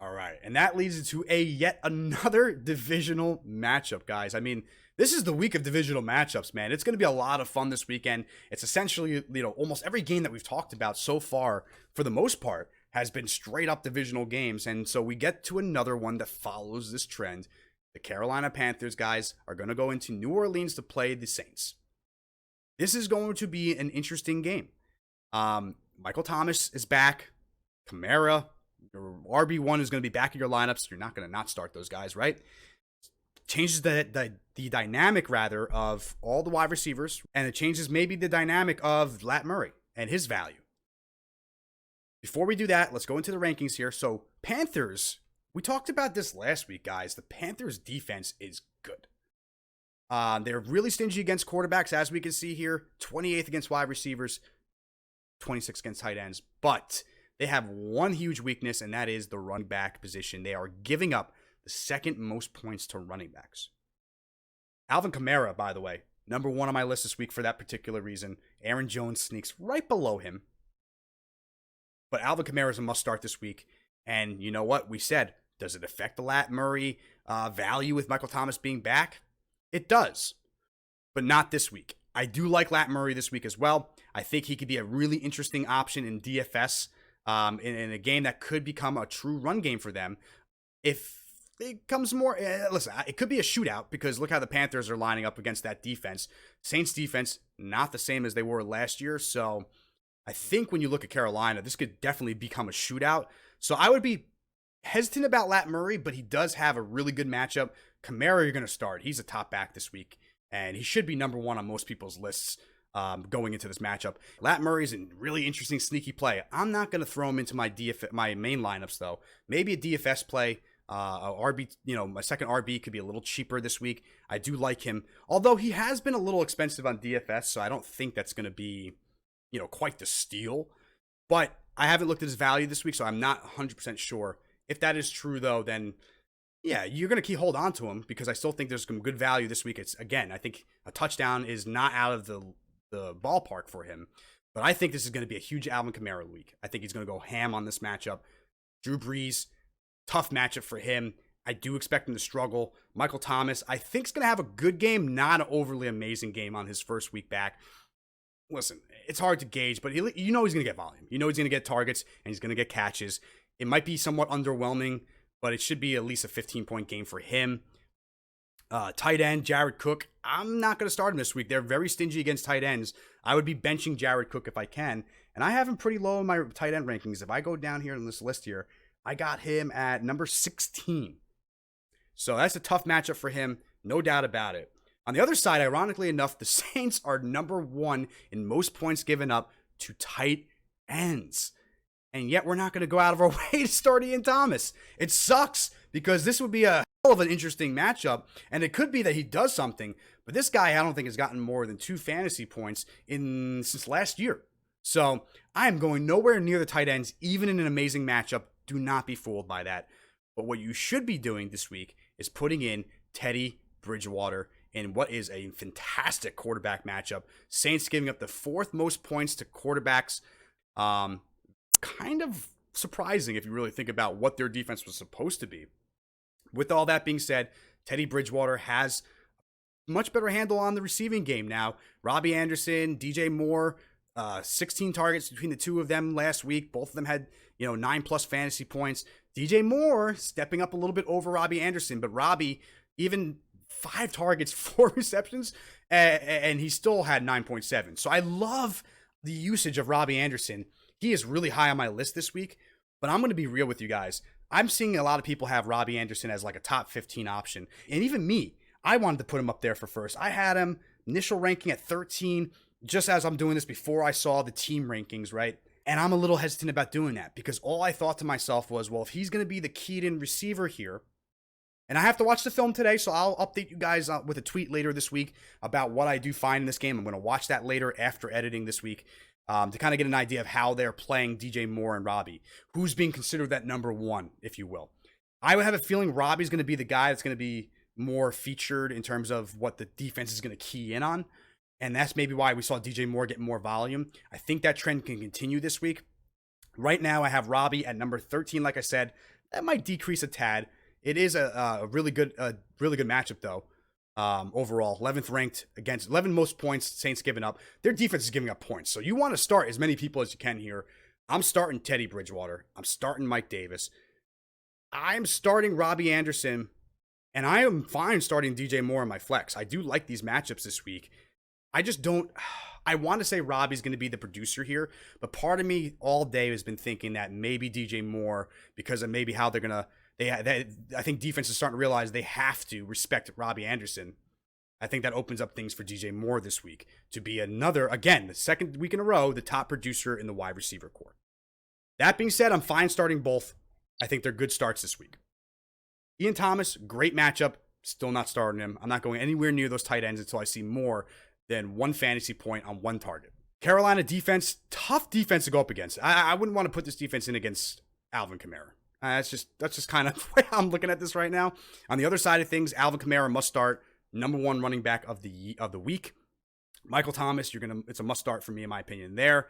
All right, and that leads into yet another divisional matchup, guys. I mean, this is the week of divisional matchups, man. It's going to be a lot of fun this weekend. It's essentially, almost every game that we've talked about so far, for the most part, has been straight up divisional games. And so we get to another one that follows this trend. The Carolina Panthers, guys, are going to go into New Orleans to play the Saints. This is going to be an interesting game. Michael Thomas is back. Kamara, your RB1 is going to be back in your lineups. You're not going to not start those guys, right? Changes the dynamic, rather, of all the wide receivers, and it changes maybe the dynamic of Lat Murray and his value. Before we do that, let's go into the rankings here. So, Panthers, we talked about this last week, guys. The Panthers' defense is good. They're really stingy against quarterbacks, as we can see here. 28th against wide receivers, 26th against tight ends. But they have one huge weakness, and that is the running back position. They are giving up the second most points to running backs. Alvin Kamara, by the way, number 1 on my list this week for that particular reason. Aaron Jones sneaks right below him. But Alvin Kamara is a must start this week. And you know what? We said, does it affect the Lat Murray value with Michael Thomas being back? It does, but not this week. I do like Lat Murray this week as well. I think he could be a really interesting option in DFS in a game that could become a true run game for them. If it comes more, listen, it could be a shootout because look how the Panthers are lining up against that defense. Saints defense, not the same as they were last year. So I think when you look at Carolina, this could definitely become a shootout. So I would be hesitant about Lat Murray, but he does have a really good matchup. Kamara, you're going to start. He's a top back this week, and he should be number 1 on most people's lists going into this matchup. Lat Murray's a really interesting, sneaky play. I'm not going to throw him into my main lineups, though. Maybe a DFS play. A RB, my second RB could be a little cheaper this week. I do like him, although he has been a little expensive on DFS, so I don't think that's going to be, quite the steal. But I haven't looked at his value this week, so I'm not 100% sure. If that is true, though, then yeah, you're going to hold on to him because I still think there's some good value this week. It's, again, I think a touchdown is not out of the ballpark for him. But I think this is going to be a huge Alvin Kamara week. I think he's going to go ham on this matchup. Drew Brees, tough matchup for him. I do expect him to struggle. Michael Thomas, I think, is going to have a good game, not an overly amazing game on his first week back. Listen, it's hard to gauge, but he's going to get volume. He's going to get targets, and he's going to get catches. It might be somewhat underwhelming, but it should be at least a 15-point game for him. Tight end, Jared Cook. I'm not going to start him this week. They're very stingy against tight ends. I would be benching Jared Cook if I can. And I have him pretty low in my tight end rankings. If I go down here on this list here, I got him at number 16. So that's a tough matchup for him, no doubt about it. On the other side, ironically enough, the Saints are number 1 in most points given up to tight ends. And yet we're not going to go out of our way to start Ian Thomas. It sucks because this would be a hell of an interesting matchup. And it could be that he does something. But this guy, I don't think, has gotten more than 2 fantasy points since last year. So I am going nowhere near the tight ends, even in an amazing matchup. Do not be fooled by that. But what you should be doing this week is putting in Teddy Bridgewater in what is a fantastic quarterback matchup. Saints giving up the 4th most points to quarterbacks. Kind of surprising if you really think about what their defense was supposed to be. With all that being said, Teddy Bridgewater has much better handle on the receiving game now. Robby Anderson, DJ Moore, 16 targets between the two of them last week. Both of them had 9+ fantasy points. DJ Moore stepping up a little bit over Robby Anderson, but Robby even 5 targets, 4 receptions, and he still had 9.7. So I love the usage of Robby Anderson. He is really high on my list this week, but I'm going to be real with you guys. I'm seeing a lot of people have Robby Anderson as like a top 15 option. And even me, I wanted to put him up there for first. I had him initial ranking at 13, just as I'm doing this before I saw the team rankings, right? And I'm a little hesitant about doing that because all I thought to myself was, well, if he's going to be the keyed-in receiver here, and I have to watch the film today, so I'll update you guys with a tweet later this week about what I do find in this game. I'm going to watch that later after editing this week. To kind of get an idea of how they're playing DJ Moore and Robby, who's being considered that number 1, if you will. I would have a feeling Robbie's going to be the guy that's going to be more featured in terms of what the defense is going to key in on, and that's maybe why we saw DJ Moore get more volume. I think that trend can continue this week. Right now, I have Robby at number 13. Like I said, that might decrease a tad. It is a really good matchup though. Overall, 11th ranked against 11 most points Saints giving up. Their defense is giving up points. So you want to start as many people as you can here. I'm starting Teddy Bridgewater. I'm starting Mike Davis. I'm starting Robby Anderson. And I am fine starting DJ Moore in my flex. I do like these matchups this week. I just don't. I want to say Robby's going to be the producer here, but part of me all day has been thinking that maybe DJ Moore, because of maybe how they're going to, I think defense is starting to realize they have to respect Robby Anderson. I think that opens up things for DJ Moore this week to be another, again, the second week in a row, the top producer in the wide receiver corps. That being said, I'm fine starting both. I think they're good starts this week. Ian Thomas, great matchup. Still not starting him. I'm not going anywhere near those tight ends until I see more than one fantasy point on one target. Carolina defense, tough defense to go up against. I wouldn't want to put this defense in against Alvin Kamara. That's just kind of the way I'm looking at this right now. On the other side of things, Alvin Kamara must start, number one running back of the week. Michael Thomas, it's a must start for me in my opinion there.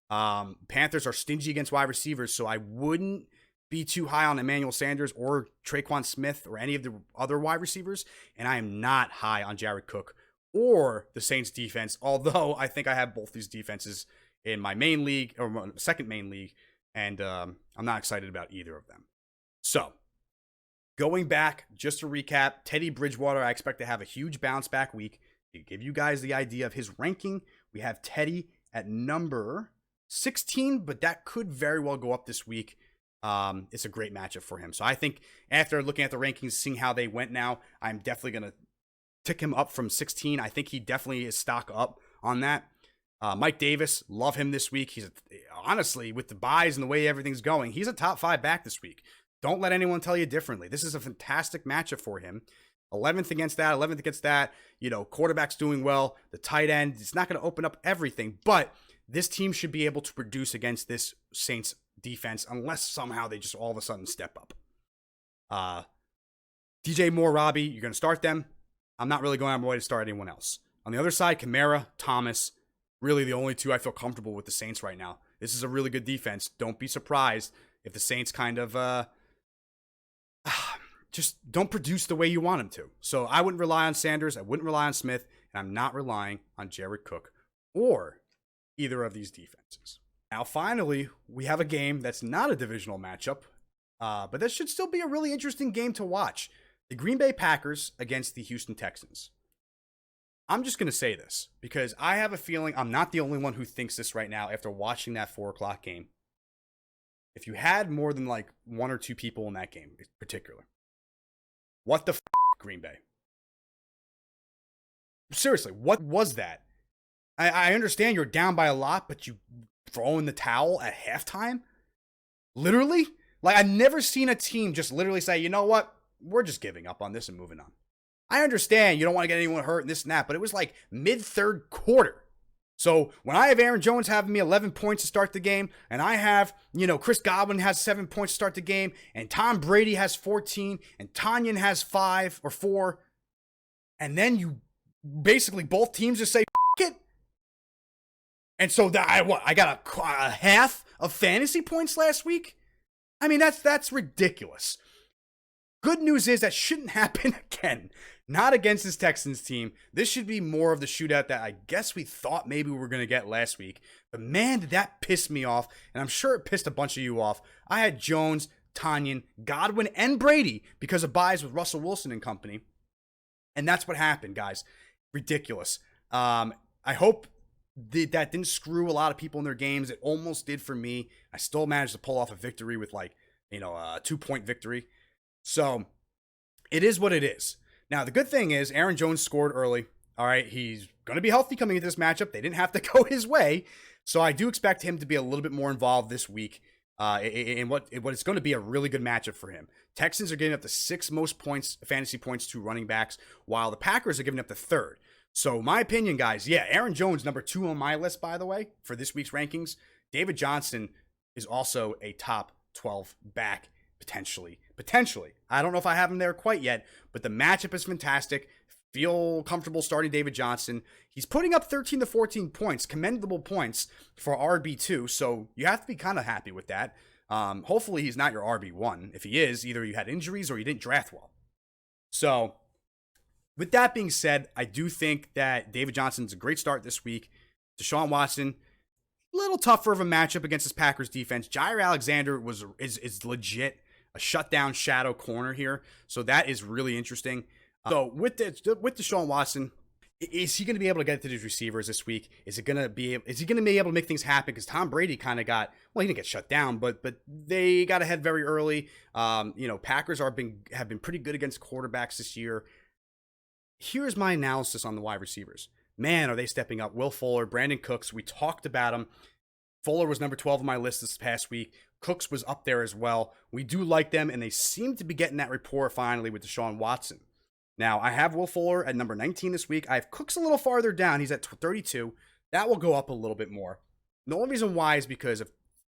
Panthers are stingy against wide receivers, so I wouldn't be too high on Emmanuel Sanders or Traquan Smith or any of the other wide receivers, and I am not high on Jared Cook or the Saints defense, although I think I have both these defenses in my main league, or my second main league, and I'm not excited about either of them. So, going back, just to recap, Teddy Bridgewater, I expect to have a huge bounce back week. To give you guys the idea of his ranking, we have Teddy at number 16, but that could very well go up this week. It's a great matchup for him. So I think after looking at the rankings, seeing how they went now, I'm definitely going to tick him up from 16. I think he definitely is stock up on that. Mike Davis, love him this week. He's honestly, with the buys and the way everything's going, he's a top 5 back this week. Don't let anyone tell you differently. This is a fantastic matchup for him. 11th against that, 11th against that. Quarterback's doing well. The tight end, it's not going to open up everything, but this team should be able to produce against this Saints defense unless somehow they just all of a sudden step up. DJ Moore, Robby, you're going to start them. I'm not really going on my way to start anyone else. On the other side, Kamara, Thomas, really the only two I feel comfortable with the Saints right now. This is a really good defense. Don't be surprised if the Saints kind of just don't produce the way you want them to. So I wouldn't rely on Sanders. I wouldn't rely on Smith. And I'm not relying on Jared Cook or either of these defenses. Now, finally, we have a game that's not a divisional matchup, but that should still be a really interesting game to watch. The Green Bay Packers against the Houston Texans. I'm just going to say this because I have a feeling I'm not the only one who thinks this right now after watching that 4 o'clock game. If you had more than like 1 or 2 people in that game in particular, what the Green Bay? Seriously, what was that? I understand you're down by a lot, but you throw in the towel at halftime? Literally? Like, I've never seen a team just literally say, you know what? We're just giving up on this and moving on. I understand you don't want to get anyone hurt and this and that, but it was like mid-third quarter. So when I have Aaron Jones having me 11 points to start the game, and I have, Chris Godwin has 7 points to start the game, and Tom Brady has 14, and Tanyan has 5 or 4, and then you basically both teams just say, F it. And so I got a half of fantasy points last week? I mean, that's ridiculous. Good news is that shouldn't happen again. Not against this Texans team. This should be more of the shootout that I guess we thought maybe we were going to get last week. But man, did that piss me off. And I'm sure it pissed a bunch of you off. I had Jones, Tanyan, Godwin, and Brady because of buys with Russell Wilson and company. And that's what happened, guys. Ridiculous. I hope that didn't screw a lot of people in their games. It almost did for me. I still managed to pull off a victory with a 2-point victory. So it is what it is. Now, the good thing is Aaron Jones scored early. All right, he's going to be healthy coming into this matchup. They didn't have to go his way. So I do expect him to be a little bit more involved this week in what it's going to be a really good matchup for him. Texans are giving up the 6th most points, fantasy points to running backs, while the Packers are giving up the 3rd. So my opinion, guys, yeah, Aaron Jones, number 2 on my list, by the way, for this week's rankings. David Johnson is also a top 12 back, potentially. I don't know if I have him there quite yet, but the matchup is fantastic. Feel comfortable starting David Johnson. He's putting up 13 to 14 points, commendable points for RB2, so you have to be kind of happy with that. Hopefully he's not your RB1. If he is, either you had injuries or you didn't draft well. So with that being said, I do think that David Johnson's a great start this week. Deshaun Watson, a little tougher of a matchup against this Packers defense. Jair Alexander is legit a shutdown shadow corner here, so that is really interesting. So with Deshaun Watson, Is he going to be able to get to these receivers this week? Is he going to be able to make things happen? Because Tom Brady kind of got, well, he didn't get shut down, but they got ahead very early. Packers have been pretty good against quarterbacks this year. Here's my analysis on the wide receivers. Man, are they stepping up? Will Fuller, Brandon Cooks, we talked about him. Fuller was number 12 on my list this past week. Cooks was up there as well. We do like them, and they seem to be getting that rapport finally with Deshaun Watson. Now, I have Will Fuller at number 19 this week. I have Cooks a little farther down. He's at 32. That will go up a little bit more. The only reason why is because of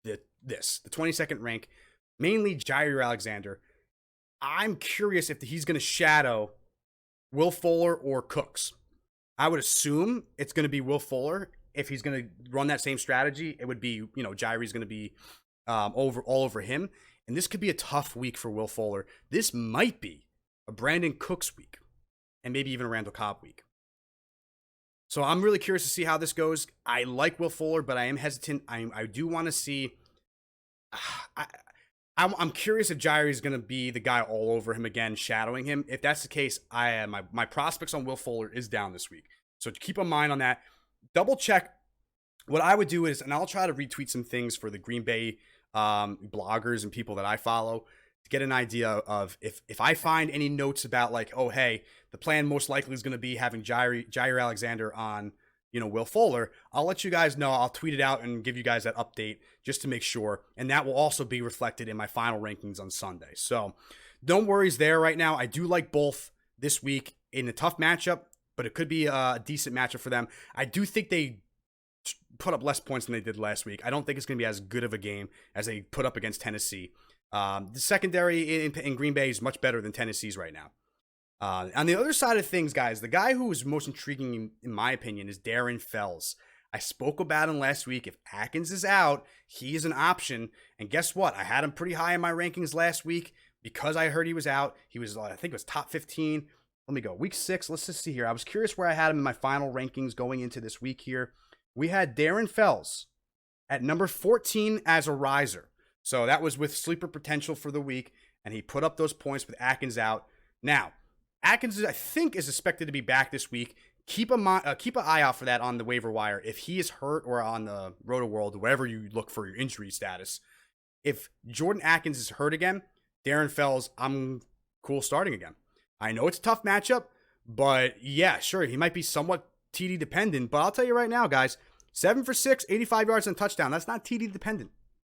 the 22nd rank, mainly Jair Alexander. I'm curious if he's going to shadow Will Fuller or Cooks. I would assume it's going to be Will Fuller. If he's going to run that same strategy, it would be, Jair's going to be all over him. And this could be a tough week for Will Fuller. This might be a Brandon Cooks week, and maybe even a Randall Cobb week. So I'm really curious to see how this goes. I like Will Fuller, but I am hesitant. I do want to see. I'm curious if Jair is going to be the guy all over him again, shadowing him. If that's the case, my prospects on Will Fuller is down this week. So keep in mind on that. Double check. What I would do is, and I'll try to retweet some things for the Green Bay bloggers and people that I follow to get an idea of if I find any notes about like, oh, hey, the plan most likely is going to be having Jair Alexander on, Will Fuller. I'll let you guys know. I'll tweet it out and give you guys that update just to make sure. And that will also be reflected in my final rankings on Sunday. So no worries there right now. I do like both this week in a tough matchup, but it could be a decent matchup for them. I do think they put up less points than they did last week. I don't think it's going to be as good of a game as they put up against Tennessee. The secondary in Green Bay is much better than Tennessee's right now. On the other side of things, guys, the guy who is most intriguing, in my opinion, is Darren Fells. I spoke about him last week. If Atkins is out, he is an option. And guess what? I had him pretty high in my rankings last week because I heard he was out. He was, I think it was top 15. Let me go. Week 6. Let's just see here. I was curious where I had him in my final rankings going into this week here. We had Darren Fells at number 14 as a riser. So that was with sleeper potential for the week, and he put up those points with Atkins out. Now, Atkins, I think, is expected to be back this week. Keep an eye out for that on the waiver wire. If he is hurt or on the Roto-World, wherever you look for your injury status, if Jordan Atkins is hurt again, Darren Fells, I'm cool starting again. I know it's a tough matchup, but yeah, sure, he might be somewhat TD dependent, but I'll tell you right now, guys, 7 for 6, 85 yards and a touchdown. That's not TD dependent.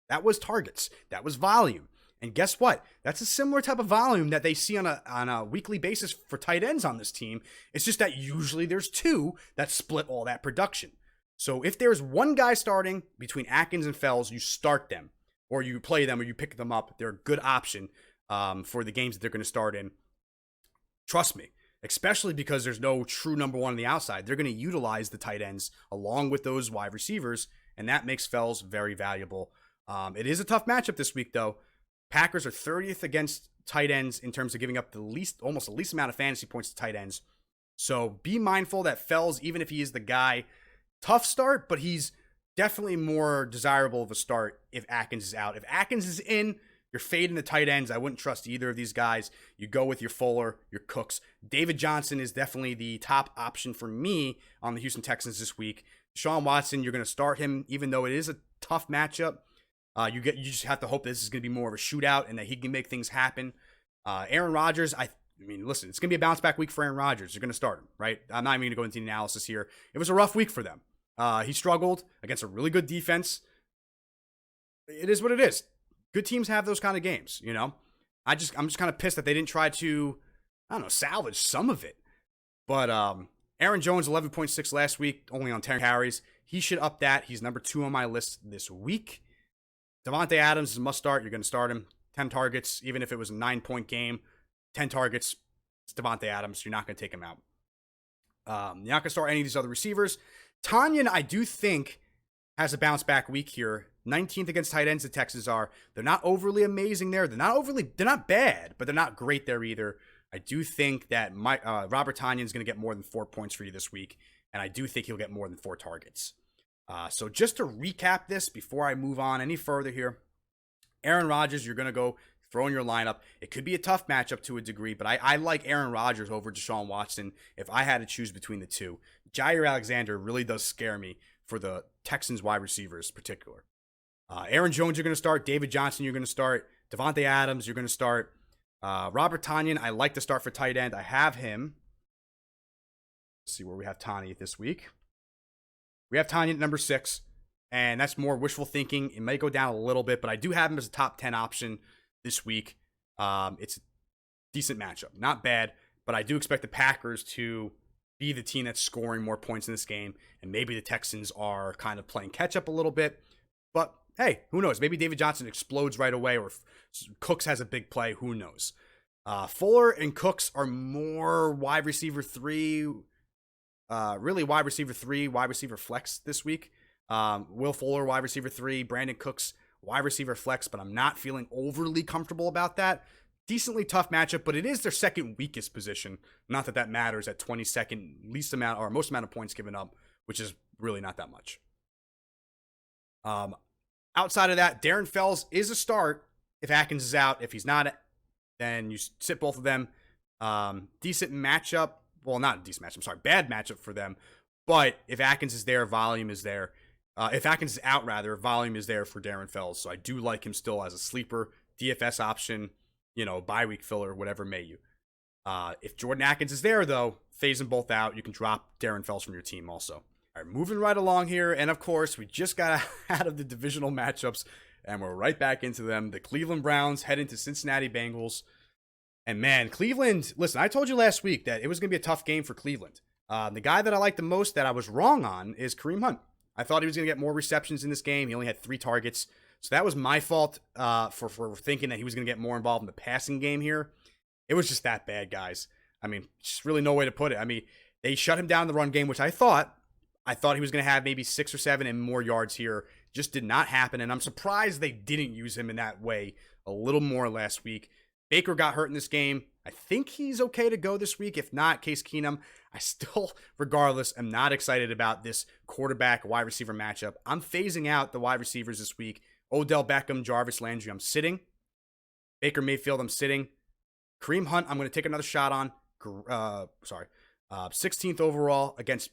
That was targets. That was volume. And guess what? That's a similar type of volume that they see on a weekly basis for tight ends on this team. It's just that usually there's two that split all that production. So if there's one guy starting between Atkins and Fells, you start them, or you play them, or you pick them up. They're a good option for the games that they're going to start in. Trust me. Especially because there's no true number one on the outside. They're going to utilize the tight ends along with those wide receivers, and that makes Fells very valuable. It is a tough matchup this week, though. Packers are 30th against tight ends in terms of giving up almost the least amount of fantasy points to tight ends. So be mindful that Fells, even if he is the guy, tough start, but he's definitely more desirable of a start if Atkins is out. If Atkins is in, you're fading the tight ends. I wouldn't trust either of these guys. You go with your Fuller, your Cooks. David Johnson is definitely the top option for me on the Houston Texans this week. Deshaun Watson, you're going to start him, even though it is a tough matchup. You just have to hope this is going to be more of a shootout and that he can make things happen. Aaron Rodgers, I mean, listen, it's going to be a bounce back week for Aaron Rodgers. You're going to start him, right? I'm not even going to go into the analysis here. It was a rough week for them. He struggled against a really good defense. It is what it is. Good teams have those kind of games, I'm just kind of pissed that they didn't try to, salvage some of it. But Aaron Jones, 11.6 last week, only on 10 carries. He should up that. He's number 2 on my list this week. Davante Adams is a must start. You're going to start him. 10 targets, even if it was a 9-point game. 10 targets, it's Davante Adams. You're not going to take him out. You're not going to start any of these other receivers. Tanyan, I do think, has a bounce back week here. 19th against tight ends, the Texans are. They're not overly amazing there. They're not bad, but they're not great there either. I do think that Robert Tanyan is going to get more than 4 points for you this week, and I do think he'll get more than 4 targets. So just to recap this before I move on any further here, Aaron Rodgers, you're going to go throw in your lineup. It could be a tough matchup to a degree, but I like Aaron Rodgers over Deshaun Watson if I had to choose between the two. Jair Alexander really does scare me for the Texans wide receivers in particular. Aaron Jones, you're going to start. David Johnson, you're going to start. Devontae Adams, you're going to start. Robert Tonyan, I like to start for tight end. I have him. Let's see where we have Tonyan this week. We have Tonyan at number 6, and that's more wishful thinking. It might go down a little bit, but I do have him as a top 10 option this week. It's a decent matchup. Not bad, but I do expect the Packers to be the team that's scoring more points in this game, and maybe the Texans are kind of playing catch up a little bit. But hey, who knows? Maybe David Johnson explodes right away, or Cooks has a big play. Who knows? Fuller and Cooks are more wide receiver 3, really wide receiver 3, wide receiver flex this week. Will Fuller, wide receiver 3, Brandon Cooks, wide receiver flex, but I'm not feeling overly comfortable about that. Decently tough matchup, but it is their second weakest position. Not that that matters at 22nd, least amount or most amount of points given up, which is really not that much. Outside of that, Darren Fells is a start if Atkins is out. If he's not, then you sit both of them. Decent matchup. Well, not a decent matchup. I'm sorry, bad matchup for them. But if Atkins is there, volume is there. If Atkins is out, rather, volume is there for Darren Fells. So I do like him still as a sleeper, DFS option, bye week filler, whatever may you. If Jordan Atkins is there, though, phase them both out. You can drop Darren Fells from your team also. All right, moving right along here. And of course, we just got out of the divisional matchups and we're right back into them. The Cleveland Browns head into Cincinnati Bengals. And man, Cleveland, listen, I told you last week that it was going to be a tough game for Cleveland. The guy that I like the most that I was wrong on is Kareem Hunt. I thought he was going to get more receptions in this game. He only had 3 targets. So that was my fault for thinking that he was going to get more involved in the passing game here. It was just that bad, guys. I mean, just really no way to put it. I mean, they shut him down in the run game, which I thought he was going to have maybe 6 or 7 and more yards here. Just did not happen. And I'm surprised they didn't use him in that way a little more last week. Baker got hurt in this game. I think he's okay to go this week. If not, Case Keenum, I still, regardless, am not excited about this quarterback wide receiver matchup. I'm phasing out the wide receivers this week. Odell Beckham, Jarvis Landry, I'm sitting. Baker Mayfield, I'm sitting. Kareem Hunt, I'm going to take another shot on. 16th overall against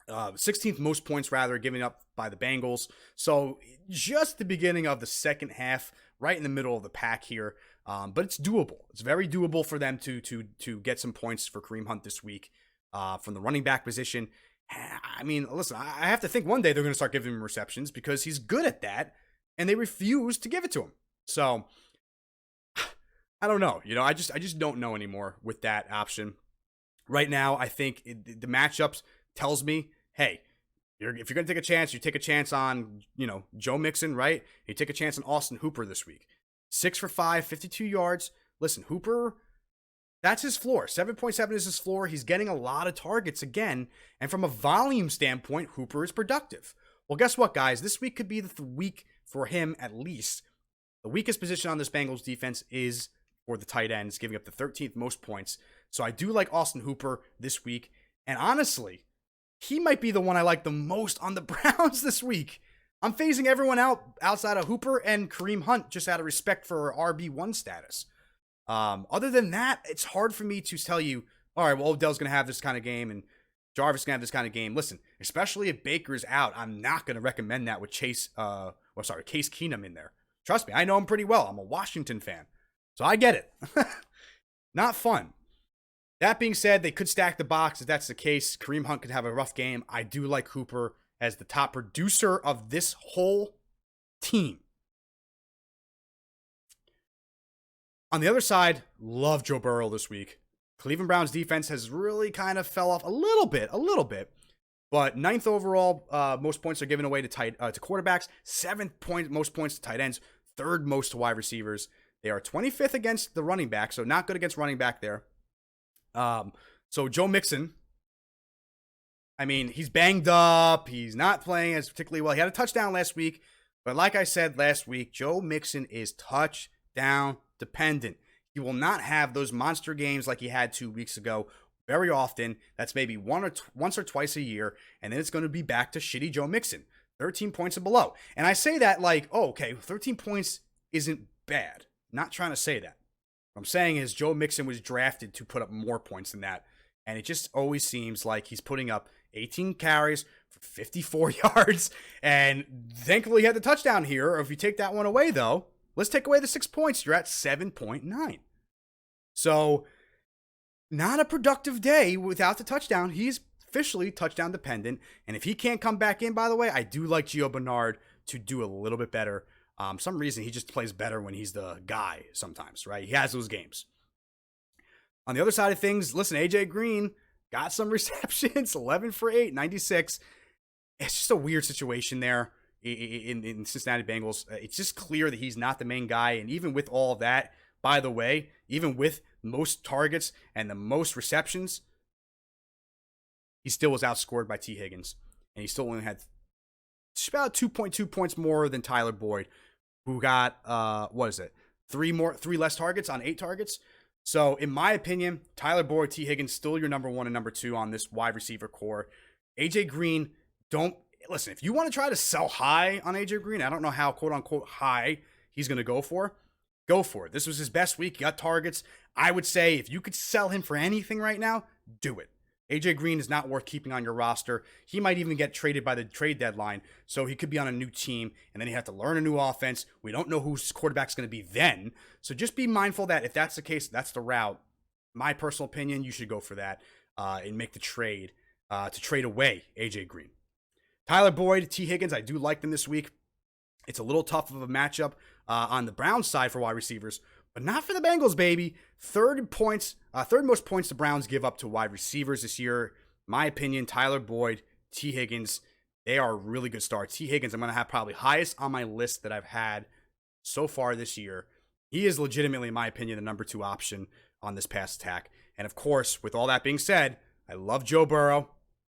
16th most points, rather, given up by the Bengals. So just the beginning of the second half, right in the middle of the pack here. But it's doable. It's very doable for them to get some points for Kareem Hunt this week from the running back position. I mean, listen, I have to think one day they're going to start giving him receptions because he's good at that, and they refuse to give it to him. So I don't know. I just don't know anymore with that option. Right now, I think the matchups tells me, hey, if you're going to take a chance, you take a chance on, Joe Mixon, right? You take a chance on Austin Hooper this week. 6 for 5, 52 yards. Listen, Hooper, that's his floor. 7.7 is his floor. He's getting a lot of targets again. And from a volume standpoint, Hooper is productive. Well, guess what, guys? This week could be the week for him at least. The weakest position on this Bengals defense is for the tight ends, giving up the 13th most points. So I do like Austin Hooper this week. And honestly, he might be the one I like the most on the Browns this week. I'm phasing everyone out outside of Hooper and Kareem Hunt just out of respect for RB1 status. Other than that, it's hard for me to tell you, all right, well, Odell's going to have this kind of game and Jarvis is going to have this kind of game. Listen, especially if Baker's out, I'm not going to recommend that with Case Keenum in there. Trust me, I know him pretty well. I'm a Washington fan, so I get it. Not fun. That being said, they could stack the box if that's the case. Kareem Hunt could have a rough game. I do like Hooper as the top producer of this whole team. On the other side, love Joe Burrow this week. Cleveland Browns defense has really kind of fell off a little bit, but 9th overall, most points are given away to quarterbacks, 7th most points to tight ends, 3rd most to wide receivers. They are 25th against the running back, so not good against running back there. So Joe Mixon, I mean, he's banged up. He's not playing as particularly well. He had a touchdown last week, but like I said last week, Joe Mixon is touchdown dependent. He will not have those monster games like he had 2 weeks ago very often. That's maybe once or twice a year, and then it's going to be back to shitty Joe Mixon, 13 points and below. And I say that like, oh, okay, 13 points isn't bad. Not trying to say that. What I'm saying is Joe Mixon was drafted to put up more points than that. And it just always seems like he's putting up 18 carries for 54 yards. And thankfully he had the touchdown here. If you take that one away, though, let's take away the 6 points. You're at 7.9. So not a productive day without the touchdown. He's officially touchdown dependent. And if he can't come back in, by the way, I do like Gio Bernard to do a little bit better. Some reason he just plays better when he's the guy sometimes, right? He has those games. On the other side of things, listen, AJ Green got some receptions, 11 for 8, 96. It's just a weird situation there in Cincinnati Bengals. It's just clear that he's not the main guy. And even with all of that, by the way, even with most targets and the most receptions, he still was outscored by T. Higgins. And he still only had about 2.2 points more than Tyler Boyd, who got, 3 less targets on 8 targets. So, in my opinion, Tyler Boyd, T. Higgins, still your number 1 and number 2 on this wide receiver core. AJ Green, listen, if you want to try to sell high on AJ Green, I don't know how, quote unquote, high he's going to go for it. This was his best week. He got targets. I would say if you could sell him for anything right now, do it. AJ Green is not worth keeping on your roster. He might even get traded by the trade deadline, so he could be on a new team, and then you have to learn a new offense. We don't know whose quarterback's going to be then, so just be mindful that if that's the case, that's the route. My personal opinion, you should go for that and make the trade to trade away AJ Green. Tyler Boyd, T. Higgins, I do like them this week. It's a little tough of a matchup on the Browns side for wide receivers, but not for the Bengals, baby. Third most points the Browns give up to wide receivers this year. My opinion, Tyler Boyd, T. Higgins, they are a really good start. T. Higgins, I'm going to have probably highest on my list that I've had so far this year. He is legitimately, in my opinion, the number 2 option on this pass attack. And of course, with all that being said, I love Joe Burrow,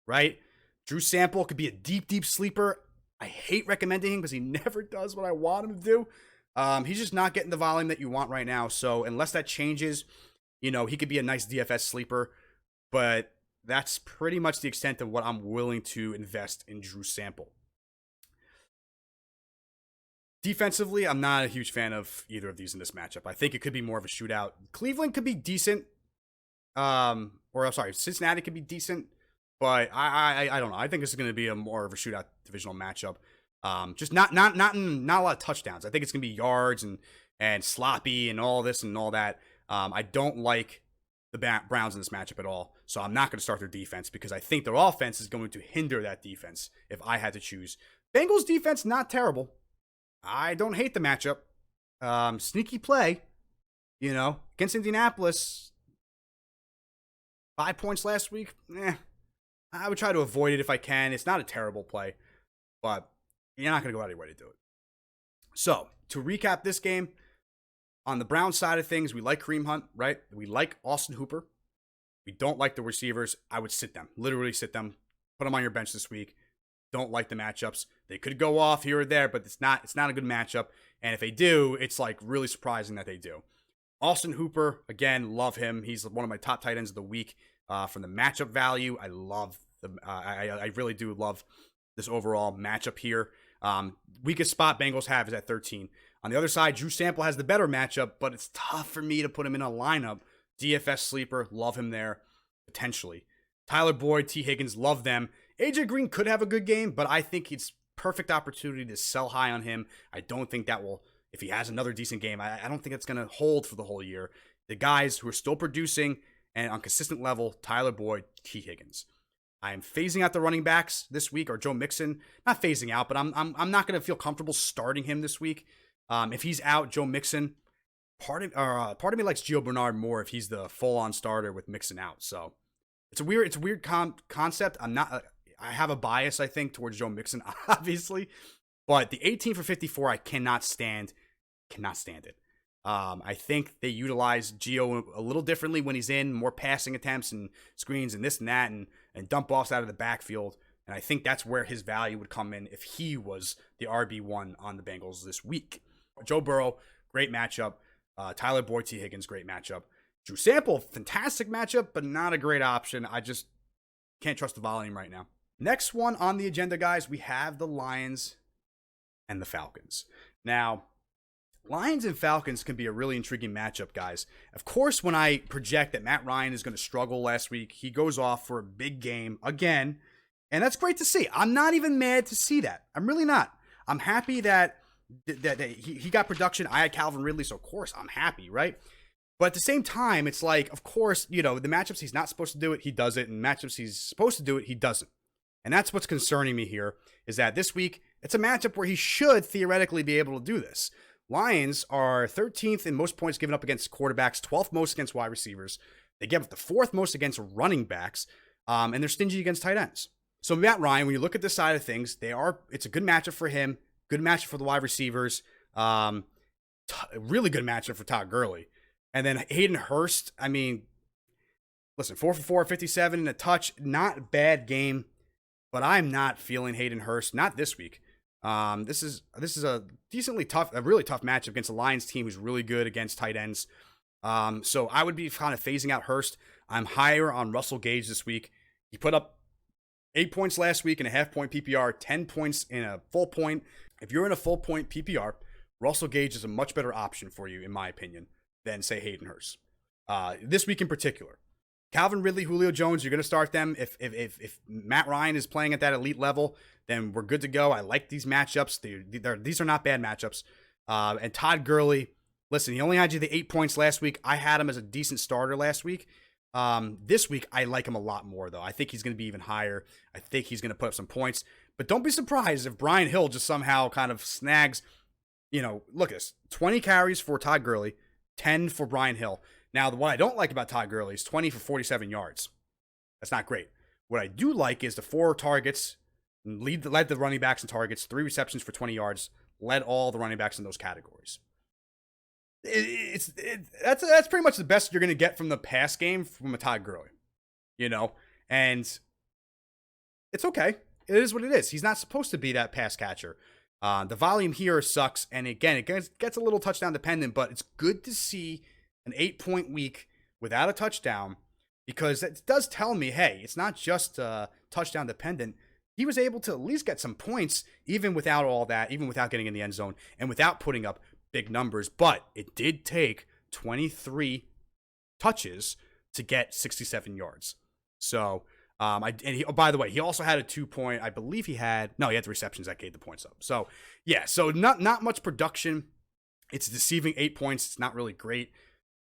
right? Drew Sample could be a deep, deep sleeper. I hate recommending him because he never does what I want him to do. He's just not getting the volume that you want right now. So unless that changes, he could be a nice DFS sleeper. But that's pretty much the extent of what I'm willing to invest in Drew Sample. Defensively, I'm not a huge fan of either of these in this matchup. I think it could be more of a shootout. Cleveland could be decent. Cincinnati could be decent. But I don't know. I think this is going to be a more of a shootout divisional matchup. Just not a lot of touchdowns. I think it's going to be yards and sloppy and all this and all that. I don't like the Browns in this matchup at all. So I'm not going to start their defense because I think their offense is going to hinder that defense if I had to choose. Bengals defense, not terrible. I don't hate the matchup. Sneaky play, against Indianapolis. 5 points last week. I would try to avoid it if I can. It's not a terrible play, but you're not going to go out of your way to do it. So, to recap this game, on the Browns side of things, we like Kareem Hunt, right? We like Austin Hooper. We don't like the receivers. I would sit them. Literally sit them. Put them on your bench this week. Don't like the matchups. They could go off here or there, but it's not a good matchup. And if they do, it's like really surprising that they do. Austin Hooper, again, love him. He's one of my top tight ends of the week. From the matchup value, I love I really do love this overall matchup here. Weakest spot Bengals have is at 13. On the other side, Drew Sample has the better matchup, but it's tough for me to put him in a lineup. DFS sleeper, love him there, potentially. Tyler Boyd, T. Higgins, love them. AJ Green could have a good game, but I think it's perfect opportunity to sell high on him. I don't think that will, if he has another decent game, I don't think it's going to hold for the whole year. The guys who are still producing and on consistent level, Tyler Boyd, T. Higgins. I am phasing out the running backs this week, or Joe Mixon. Not phasing out, but I'm not going to feel comfortable starting him this week. If he's out, Joe Mixon, part of me likes Gio Bernard more if he's the full-on starter with Mixon out. So it's a weird concept. I have a bias, I think, towards Joe Mixon, obviously, but the 18 for 54, I cannot stand it. I think they utilize Gio a little differently when he's in, more passing attempts and screens and this and that and dump offs out of the backfield. And I think that's where his value would come in if he was the RB1 on the Bengals this week. Joe Burrow, great matchup. Tyler Boyd, T. Higgins, great matchup. Drew Sample, fantastic matchup, but not a great option. I just can't trust the volume right now. Next one on the agenda, guys, we have the Lions and the Falcons. Now, Lions and Falcons can be a really intriguing matchup, guys. Of course, when I project that Matt Ryan is going to struggle last week, he goes off for a big game again, and that's great to see. I'm not even mad to see that. I'm really not. I'm happy that he got production. I had Calvin Ridley, so of course I'm happy, right? But at the same time, it's like, of course, the matchups he's not supposed to do it, he does it, and matchups he's supposed to do it, he doesn't. And that's what's concerning me here, is that this week, it's a matchup where he should theoretically be able to do this. Lions are 13th in most points given up against quarterbacks, 12th most against wide receivers. They give up the 4th most against running backs, and they're stingy against tight ends. So Matt Ryan, when you look at this side of things, it's a good matchup for him, good matchup for the wide receivers, really good matchup for Todd Gurley. And then Hayden Hurst, I mean, listen, 4 for 4, 57 and a touch, not a bad game, but I'm not feeling Hayden Hurst, not this week. This is a really tough matchup against a Lions team who's really good against tight ends. So I would be kind of phasing out Hurst. I'm higher on Russell Gage this week. He put up 8 points last week in a half-point PPR, 10 points in a full point. If you're in a full-point PPR, Russell Gage is a much better option for you, in my opinion, than, say, Hayden Hurst. This week in particular. Calvin Ridley, Julio Jones, you're going to start them. If Matt Ryan is playing at that elite level, then we're good to go. I like these matchups. These are not bad matchups. And Todd Gurley, listen, he only had you the 8 points last week. I had him as a decent starter last week. This week, I like him a lot more, though. I think he's going to be even higher. I think he's going to put up some points. But don't be surprised if Brian Hill just somehow kind of snags, look at this, 20 carries for Todd Gurley, 10 for Brian Hill. Now, what I don't like about Todd Gurley is 20 for 47 yards. That's not great. What I do like is the 4 targets, led the running backs in targets, 3 receptions for 20 yards, led all the running backs in those categories. That's pretty much the best you're going to get from the pass game from a Todd Gurley, and it's okay. It is what it is. He's not supposed to be that pass catcher. The volume here sucks, and again, it gets a little touchdown dependent, but it's good to see an 8-point week without a touchdown, because that does tell me, hey, it's not just touchdown dependent. He was able to at least get some points, even without all that, even without getting in the end zone, and without putting up big numbers. But it did take 23 touches to get 67 yards. So, by the way, he also had a 2-point, I believe he had the receptions that gave the points up. So, yeah, so not much production. It's deceiving 8 points. It's not really great.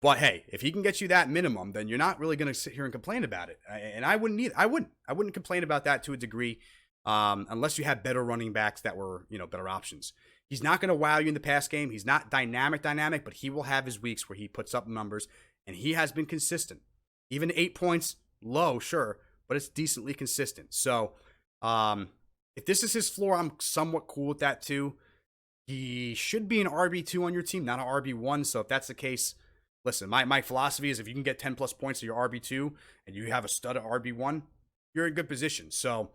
But hey, if he can get you that minimum, then you're not really going to sit here and complain about it. And I wouldn't either. I wouldn't complain about that to a degree, unless you have better running backs that were, better options. He's not going to wow you in the pass game. He's not dynamic, but he will have his weeks where he puts up numbers, and he has been consistent. Even 8 points, low, sure, but it's decently consistent. So, if this is his floor, I'm somewhat cool with that too. He should be an RB2 on your team, not an RB1. So if that's the case, listen, my philosophy is if you can get 10 plus points of your RB2 and you have a stud at RB1, you're in good position. So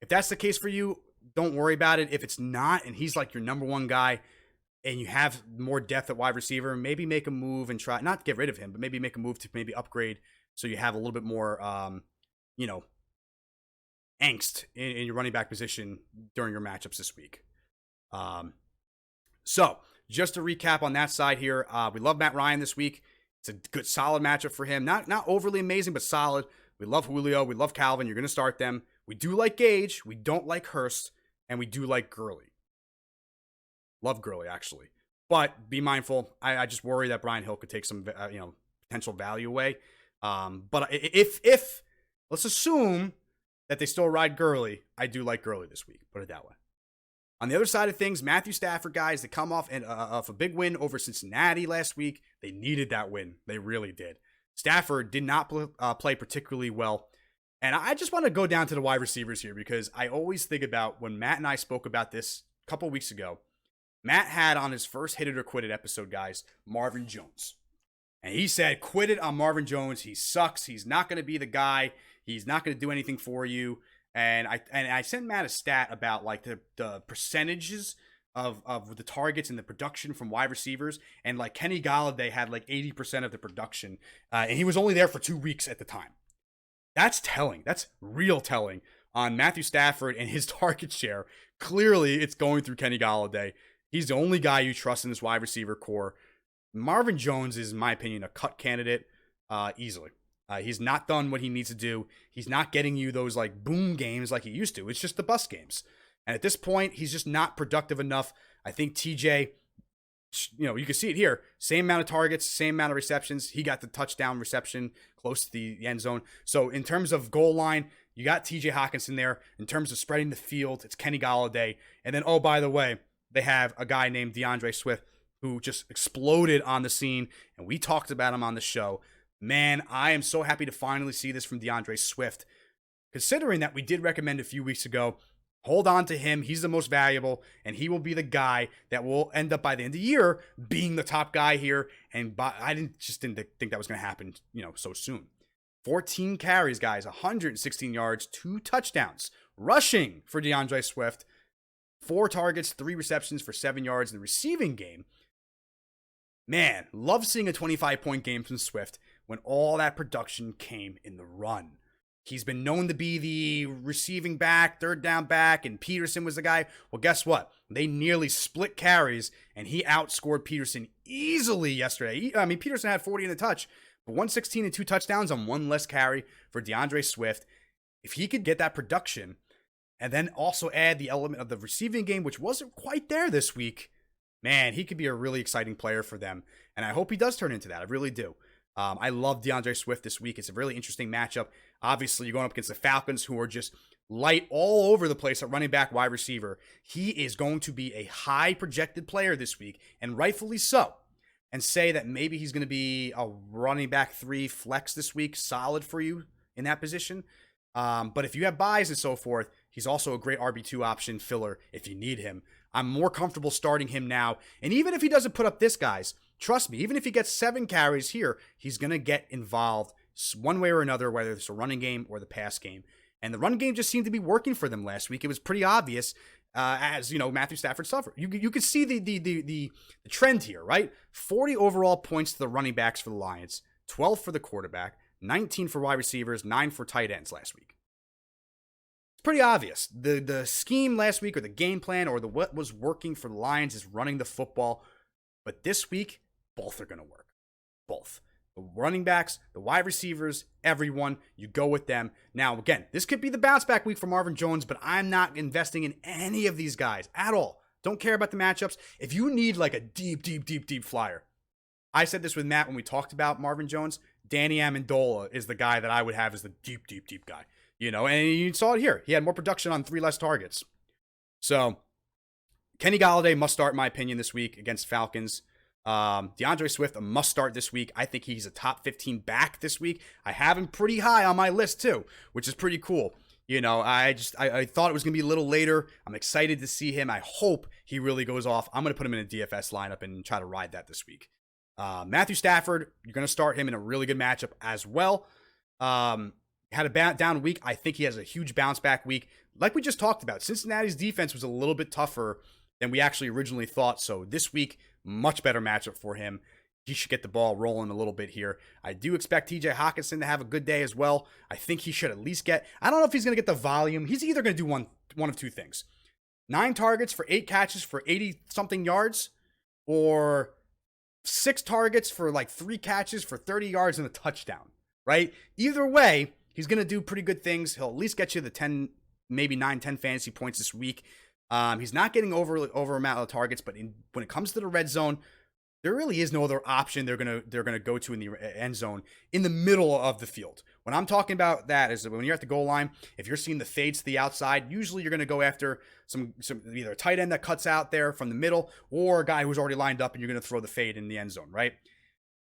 if that's the case for you, don't worry about it. If it's not, and he's like your number one guy, and you have more depth at wide receiver, maybe make a move and try, not to get rid of him, but maybe make a move to maybe upgrade so you have a little bit more, angst in your running back position during your matchups this week. So just to recap on that side here, we love Matt Ryan this week. It's a good, solid matchup for him. Not overly amazing, but solid. We love Julio. We love Calvin. You're going to start them. We do like Gage. We don't like Hurst. And we do like Gurley. Love Gurley, actually. But be mindful. I just worry that Brian Hill could take some potential value away. But if let's assume that they still ride Gurley, I do like Gurley this week. Put it that way. On the other side of things, Matthew Stafford, guys, they come off of a big win over Cincinnati last week. They needed that win. They really did. Stafford did not play particularly well. And I just want to go down to the wide receivers here, because I always think about when Matt and I spoke about this a couple weeks ago. Matt had on his first Hit It or Quit It episode, guys, Marvin Jones. And he said, quit it on Marvin Jones. He sucks. He's not going to be the guy. He's not going to do anything for you. And I sent Matt a stat about like the percentages of the targets and the production from wide receivers. And like Kenny Golladay had like 80% of the production. And he was only there for 2 weeks at the time. That's telling. That's real telling on Matthew Stafford and his target share. Clearly, it's going through Kenny Golladay. He's the only guy you trust in this wide receiver core. Marvin Jones is, in my opinion, a cut candidate easily. He's not done what he needs to do. He's not getting you those like boom games like he used to. It's just the bust games. And at this point, he's just not productive enough. I think TJ, you can see it here. Same amount of targets, same amount of receptions. He got the touchdown reception close to the end zone. So in terms of goal line, you got TJ Hawkinson there. In terms of spreading the field, it's Kenny Golladay. And then, oh, by the way, they have a guy named DeAndre Swift who just exploded on the scene. And we talked about him on the show. Man, I am so happy to finally see this from DeAndre Swift. Considering that we did recommend a few weeks ago, hold on to him. He's the most valuable, and he will be the guy that will end up by the end of the year being the top guy here. And I didn't think that was going to happen, so soon. 14 carries, guys, 116 yards, 2 touchdowns. Rushing for DeAndre Swift, 4 targets, 3 receptions for 7 yards in the receiving game. Man, love seeing a 25-point game from Swift when all that production came in the run. He's been known to be the receiving back, third down back, and Peterson was the guy. Well, guess what? They nearly split carries, and he outscored Peterson easily yesterday. I mean, Peterson had 40 in the touch, but 116 and 2 touchdowns on 1 less carry for DeAndre Swift. If he could get that production and then also add the element of the receiving game, which wasn't quite there this week, man, he could be a really exciting player for them. And I hope he does turn into that. I really do. I love DeAndre Swift this week. It's a really interesting matchup. Obviously, you're going up against the Falcons, who are just light all over the place at running back, wide receiver. He is going to be a high projected player this week, and rightfully so. And say that maybe he's going to be a running back 3 flex this week, solid for you in that position. But if you have buys and so forth, he's also a great RB2 option filler if you need him. I'm more comfortable starting him now. And even if he doesn't put up this, guys, trust me, even if he gets 7 carries here, he's going to get involved one way or another, whether it's a running game or the pass game. And the run game just seemed to be working for them last week. It was pretty obvious as, Matthew Stafford suffered. You could see the trend here, right? 40 overall points to the running backs for the Lions, 12 for the quarterback, 19 for wide receivers, 9 for tight ends last week. Pretty obvious. The scheme last week, or the game plan, or what was working for the Lions is running the football. But this week, both are going to work. Both. The running backs, the wide receivers, everyone, you go with them. Now, again, this could be the bounce back week for Marvin Jones, but I'm not investing in any of these guys at all. Don't care about the matchups. If you need like a deep flyer, I said this with Matt when we talked about Marvin Jones, Danny Amendola is the guy that I would have as the deep guy. And you saw it here. He had more production on 3 less targets. So, Kenny Golladay must start, in my opinion, this week against Falcons. DeAndre Swift, a must start this week. I think he's a top 15 back this week. I have him pretty high on my list, too, which is pretty cool. I thought it was going to be a little later. I'm excited to see him. I hope he really goes off. I'm going to put him in a DFS lineup and try to ride that this week. Matthew Stafford, you're going to start him in a really good matchup as well. Had a down week. I think he has a huge bounce back week. Like we just talked about, Cincinnati's defense was a little bit tougher than we actually originally thought. So this week, much better matchup for him. He should get the ball rolling a little bit here. I do expect TJ Hawkinson to have a good day as well. I think he should at least I don't know if he's going to get the volume. He's either going to do one of 2 things. 9 targets for 8 catches for 80-something yards, or 6 targets for like 3 catches for 30 yards and a touchdown, right? Either way, he's going to do pretty good things. He'll at least get you the 10, maybe 9, 10 fantasy points this week. He's not getting over amount of targets, but when it comes to the red zone, there really is no other option they're gonna go to in the end zone in the middle of the field. When I'm talking about that is when you're at the goal line, if you're seeing the fades to the outside, usually you're gonna go after some either a tight end that cuts out there from the middle, or a guy who's already lined up and you're gonna throw the fade in the end zone, right?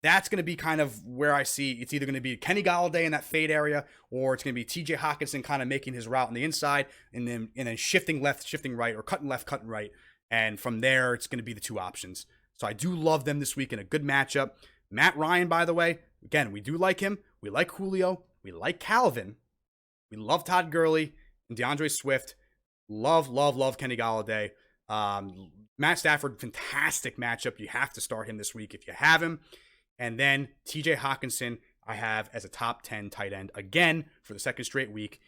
That's going to be kind of where I see it's either going to be Kenny Golladay in that fade area, or it's going to be TJ Hawkinson kind of making his route on the inside and then shifting left, shifting right, or cutting left, cutting right. And from there, it's going to be the 2 options. So I do love them this week in a good matchup. Matt Ryan, by the way, again, we do like him. We like Julio. We like Calvin. We love Todd Gurley and DeAndre Swift. Love Kenny Golladay. Matt Stafford, fantastic matchup. You have to start him this week if you have him. And then TJ Hawkinson, I have as a top 10 tight end again for the second straight week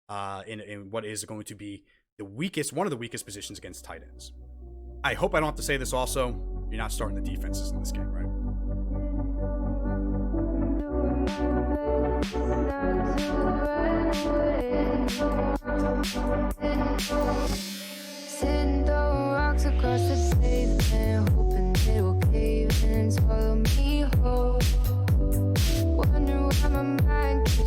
in what is going to be one of the weakest positions against tight ends. I hope I don't have to say this also. You're not starting the defenses in this game, right? Send rocks across the pavement, hoping it will cave in and swallow me whole. Wonder why my mind